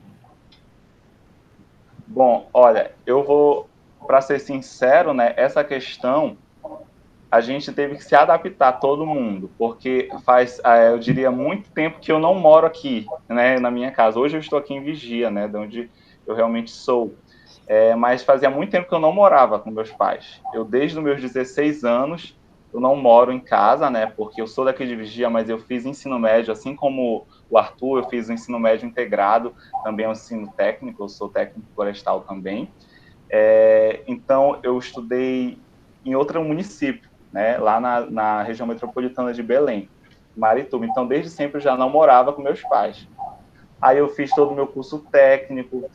[SPEAKER 5] Bom, olha, eu vou, para ser sincero, né, essa questão a gente teve que se adaptar, todo mundo, porque faz, eu diria, muito tempo que eu não moro aqui, né, na minha casa. Hoje eu estou aqui em Vigia, né, de onde eu realmente sou. Mas fazia muito tempo que eu não morava com meus pais. Eu, desde os meus 16 anos, eu não moro em casa, né, porque eu sou daqui de Vigia, mas eu fiz ensino médio, assim como o Arthur, eu fiz o ensino médio integrado, também o ensino técnico, eu sou técnico florestal também. Então, eu estudei em outro município, né, lá na região metropolitana de Belém, Marituba. Então, desde sempre eu já não morava com meus pais. Aí eu fiz todo o meu curso técnico,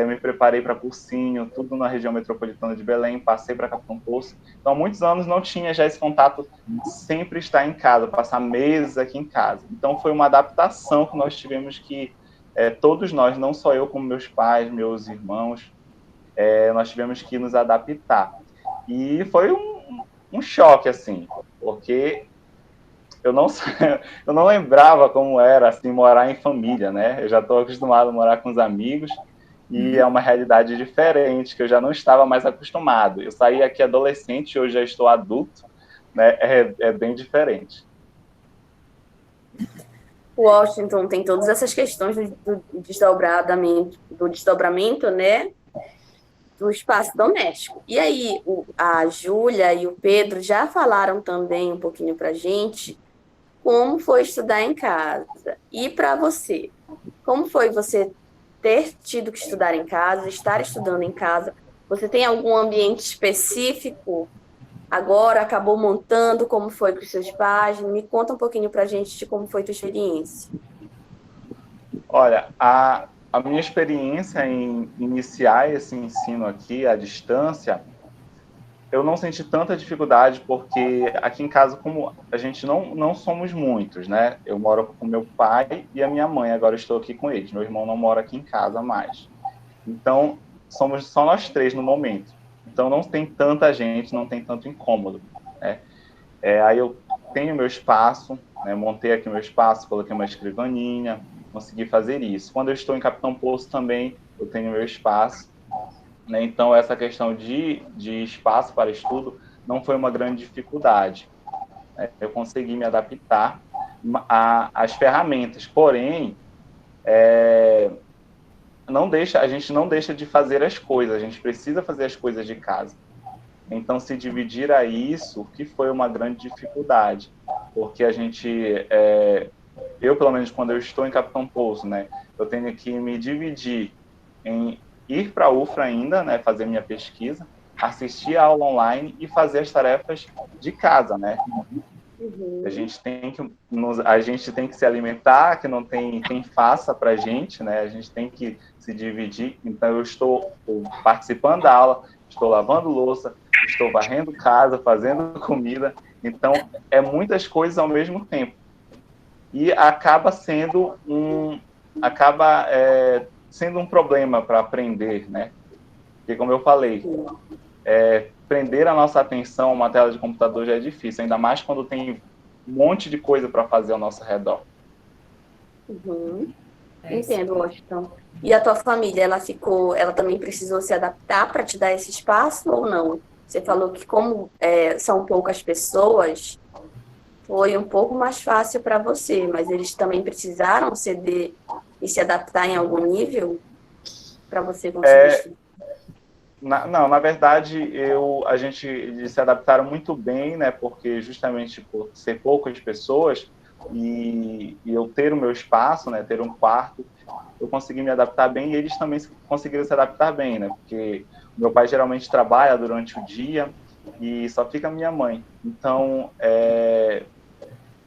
[SPEAKER 5] me preparei para cursinho, tudo na região metropolitana de Belém, passei para Capitão Poço. Então, há muitos anos não tinha já esse contato, sempre estar em casa, passar meses aqui em casa. Então, foi uma adaptação que nós tivemos que, todos nós, não só eu como meus pais, meus irmãos, nós tivemos que nos adaptar. E foi um choque, assim, porque eu não lembrava como era, assim, morar em família, né? Eu já estou acostumado a morar com os amigos e é uma realidade diferente, que eu já não estava mais acostumado. Eu saí aqui adolescente, hoje já estou adulto, né? É bem diferente.
[SPEAKER 4] O Washington tem todas essas questões do desdobramento, né, do espaço doméstico. E aí, a Júlia e o Pedro já falaram também um pouquinho para a gente como foi estudar em casa. E para você, como foi você ter tido que estudar em casa, estar estudando em casa? Você tem algum ambiente específico agora acabou montando, como foi com os seus pais? Me conta um pouquinho para a gente de como foi a tua experiência.
[SPEAKER 5] Olha, a minha experiência em iniciar esse ensino aqui à distância, eu não senti tanta dificuldade, porque aqui em casa, como a gente não somos muitos, né? Eu moro com meu pai e a minha mãe, agora eu estou aqui com eles. Meu irmão não mora aqui em casa mais. Então, somos só nós 3 no momento. Então, não tem tanta gente, não tem tanto incômodo, né? Aí eu tenho meu espaço, né? Montei aqui meu espaço, coloquei uma escrivaninha, consegui fazer isso. Quando eu estou em Capitão Poço também, eu tenho meu espaço, né? Então, essa questão de espaço para estudo não foi uma grande dificuldade, né? Eu consegui me adaptar às ferramentas, porém, a gente não deixa de fazer as coisas, a gente precisa fazer as coisas de casa. Então, se dividir a isso, que foi uma grande dificuldade, porque a gente, eu, pelo menos, quando eu estou em Capitão Poço, né, eu tenho que me dividir em ir para a UFRA ainda, né, fazer minha pesquisa, assistir a aula online e fazer as tarefas de casa, né? A gente tem que se alimentar, que não tem quem faça para a gente, né? A gente tem que se dividir. Então, eu estou participando da aula, estou lavando louça, estou varrendo casa, fazendo comida. Então, muitas coisas ao mesmo tempo. E acaba sendo um problema para aprender, né? Porque, como eu falei, prender a nossa atenção a uma tela de computador já é difícil, ainda mais quando tem um monte de coisa para fazer ao nosso redor.
[SPEAKER 4] Entendo, Washington. E a tua família, ela também precisou se adaptar para te dar esse espaço ou não? Você falou que como são poucas pessoas, foi um pouco mais fácil para você, mas eles também precisaram ceder e se adaptar em algum nível para você conseguir
[SPEAKER 5] Não, na verdade, eles se adaptaram muito bem, né? Porque justamente por ser poucas pessoas e eu ter o meu espaço, né? Ter um quarto, eu consegui me adaptar bem e eles também conseguiram se adaptar bem, né? Porque meu pai geralmente trabalha durante o dia e só fica minha mãe. Então,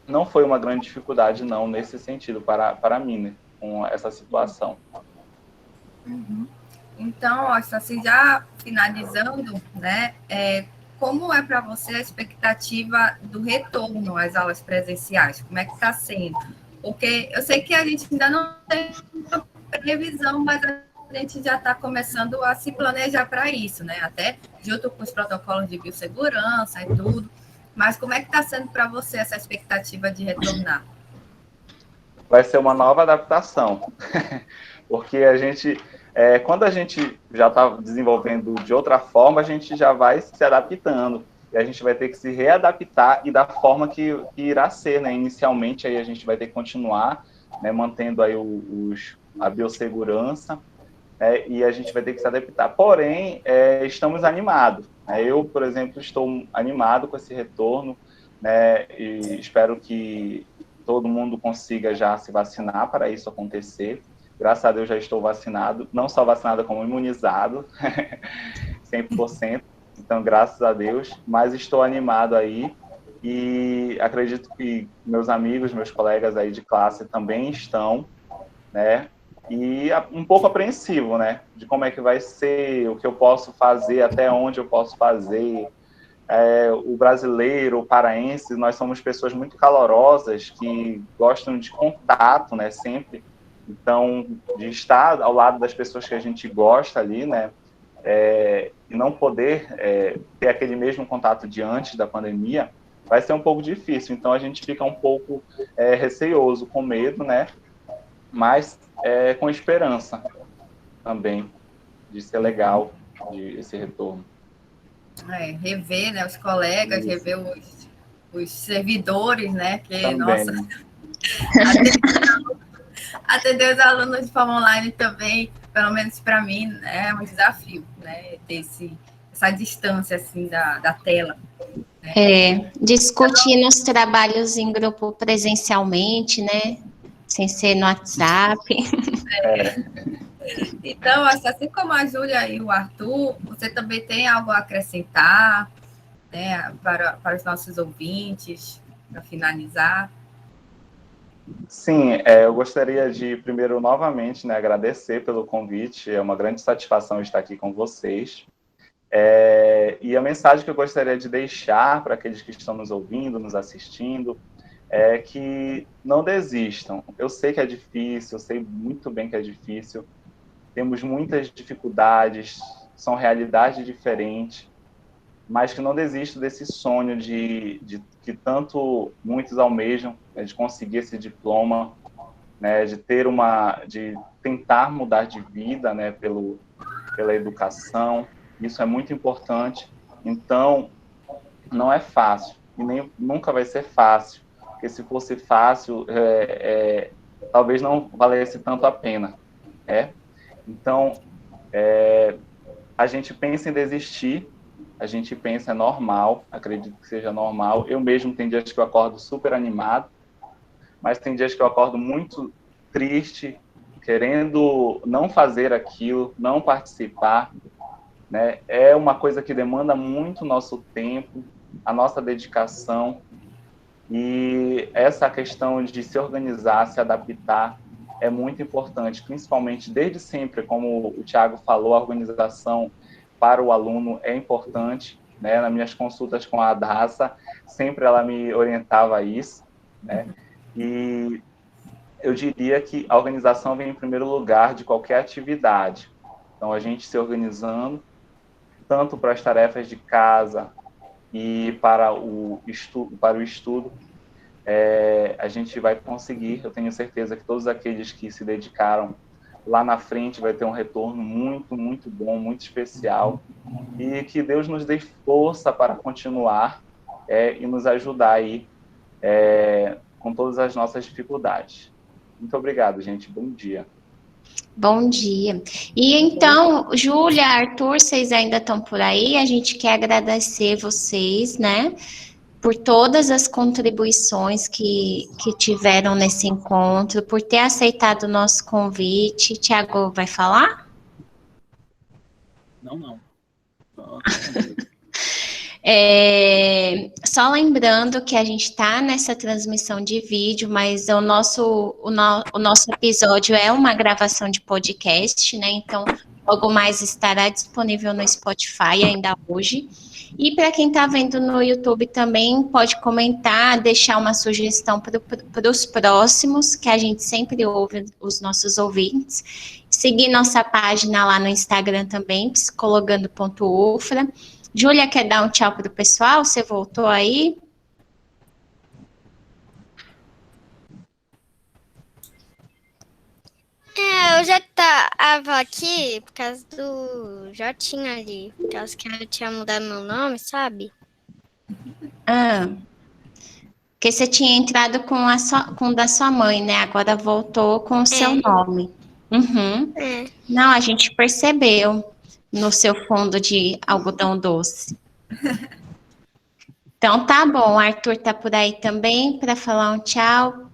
[SPEAKER 5] não foi uma grande dificuldade, não, nesse sentido, para mim, né? Com essa situação.
[SPEAKER 1] Então, assim, já finalizando, né, como é para você a expectativa do retorno às aulas presenciais? Como é que está sendo? Porque eu sei que a gente ainda não tem previsão, mas a gente já está começando a se planejar para isso, né? Até junto com os protocolos de biossegurança e tudo. Mas como é que está sendo para você essa expectativa de retornar?
[SPEAKER 5] Vai ser uma nova adaptação, porque quando a gente já está desenvolvendo de outra forma, a gente já vai se adaptando, e a gente vai ter que se readaptar e da forma que irá ser, né? Inicialmente, aí a gente vai ter que continuar, né, mantendo aí a biossegurança, e a gente vai ter que se adaptar. Porém, estamos animados. Né? Eu, por exemplo, estou animado com esse retorno, né, e espero que todo mundo consiga já se vacinar para isso acontecer. Graças a Deus já estou vacinado, não só vacinado como imunizado, 100%. Então, graças a Deus, mas estou animado aí e acredito que meus amigos, meus colegas aí de classe também estão, né? E um pouco apreensivo, né? De como é que vai ser, o que eu posso fazer, até onde eu posso fazer. O brasileiro, o paraense, nós somos pessoas muito calorosas que gostam de contato, né? Sempre. Então, de estar ao lado das pessoas que a gente gosta ali, né? E não poder ter aquele mesmo contato de antes da pandemia, vai ser um pouco difícil. Então, a gente fica um pouco receoso, com medo, né? Mas com esperança também de ser legal esse retorno.
[SPEAKER 1] Rever, né, os colegas, isso. Rever os servidores, né? Que,
[SPEAKER 5] também.
[SPEAKER 1] Nossa, atender os alunos de forma online também, pelo menos para mim, é um desafio, né? Ter essa distância assim da tela.
[SPEAKER 3] Né? Discutindo os trabalhos em grupo presencialmente, né? Sem ser no WhatsApp.
[SPEAKER 1] Então, assim como a Júlia e o Arthur, você também tem algo a acrescentar? né, para os nossos ouvintes, para finalizar?
[SPEAKER 5] Sim, eu gostaria de, primeiro, novamente, né, agradecer pelo convite. É uma grande satisfação estar aqui com vocês. E a mensagem que eu gostaria de deixar para aqueles que estão nos ouvindo, nos assistindo, é que não desistam. Eu sei que é difícil, eu sei muito bem que é difícil. Temos muitas dificuldades, são realidades diferentes, mas que não desistam desse sonho de que tanto muitos almejam, né, de conseguir esse diploma, né, de tentar mudar de vida, né, pela educação. Isso é muito importante. Então, não é fácil e nem nunca vai ser fácil, porque se fosse fácil, talvez não valesse tanto a pena. Então, a gente pensa em desistir. A gente pensa, é normal, acredito que seja normal. Eu mesmo tem dias que eu acordo super animado, mas tem dias que eu acordo muito triste, querendo não fazer aquilo, não participar, né? É uma coisa que demanda muito nosso tempo, a nossa dedicação, e essa questão de se organizar, se adaptar, é muito importante, principalmente desde sempre, como o Thiago falou, a organização para o aluno é importante, né? Nas minhas consultas com a Adassa, sempre ela me orientava a isso, né? E eu diria que a organização vem em primeiro lugar de qualquer atividade. Então, a gente se organizando, tanto para as tarefas de casa e para o estudo, a gente vai conseguir. Eu tenho certeza que todos aqueles que se dedicaram lá na frente vai ter um retorno muito, muito bom, muito especial, e que Deus nos dê força para continuar e nos ajudar aí com todas as nossas dificuldades. Muito obrigado, gente. Bom dia.
[SPEAKER 3] Bom dia. E então, Júlia, Arthur, vocês ainda estão por aí? A gente quer agradecer vocês, né, por todas as contribuições que tiveram nesse encontro, por ter aceitado o nosso convite. Tiago vai falar?
[SPEAKER 2] Não.
[SPEAKER 3] Só lembrando que a gente está nessa transmissão de vídeo, mas o nosso episódio é uma gravação de podcast, né? Então, logo mais estará disponível no Spotify ainda hoje. E para quem está vendo no YouTube também, pode comentar, deixar uma sugestão para os próximos, que a gente sempre ouve os nossos ouvintes. Seguir nossa página lá no Instagram também, psicologando.ufra. Júlia, quer dar um tchau para o pessoal? Você voltou aí?
[SPEAKER 6] Eu já estava aqui por causa do Jotinha ali, por causa que eu tinha mudado meu nome, sabe?
[SPEAKER 3] Porque você tinha entrado com o da sua mãe, né? Agora voltou com o seu nome. Uhum. Não, a gente percebeu no seu fundo de algodão doce. Então tá bom, o Arthur tá por aí também para falar um tchau.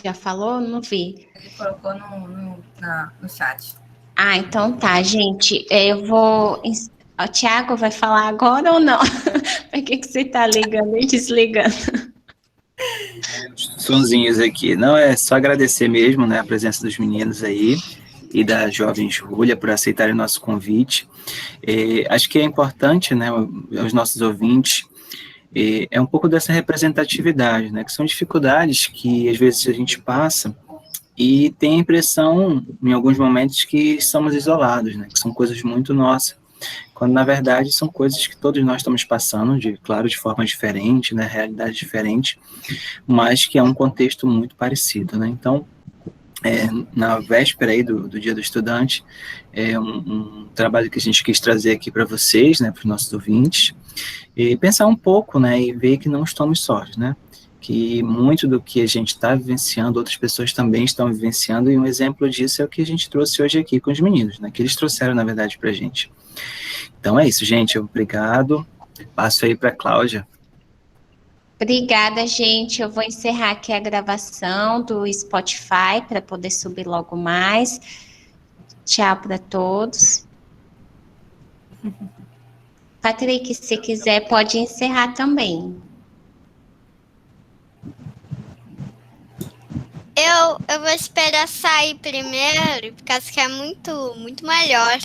[SPEAKER 3] Já falou? Não vi.
[SPEAKER 1] Ele colocou no chat.
[SPEAKER 3] Ah, então tá, gente. Eu vou... O Thiago vai falar agora ou não? Por que você tá ligando e desligando?
[SPEAKER 2] Sonzinhos aqui. Não, é só agradecer mesmo, né, a presença dos meninos aí e da jovem Júlia por aceitarem o nosso convite. Acho que é importante, né, aos nossos ouvintes, é um pouco dessa representatividade, né, que são dificuldades que às vezes a gente passa e tem a impressão, em alguns momentos, que somos isolados, né, que são coisas muito nossas, quando na verdade são coisas que todos nós estamos passando, claro, de forma diferente, né, realidade diferente, mas que é um contexto muito parecido, né. Então, na véspera aí do Dia do Estudante, é um trabalho que a gente quis trazer aqui para vocês, né, para os nossos ouvintes, e pensar um pouco, né, e ver que não estamos sós, né, que muito do que a gente está vivenciando, outras pessoas também estão vivenciando, e um exemplo disso é o que a gente trouxe hoje aqui com os meninos, né, que eles trouxeram, na verdade, para a gente. Então é isso, gente, obrigado, passo aí para a Cláudia.
[SPEAKER 3] Obrigada, gente. Eu vou encerrar aqui a gravação do Spotify para poder subir logo mais. Tchau para todos. Patrick, se quiser, pode encerrar também.
[SPEAKER 6] Eu vou esperar sair primeiro, porque acho que é muito melhor.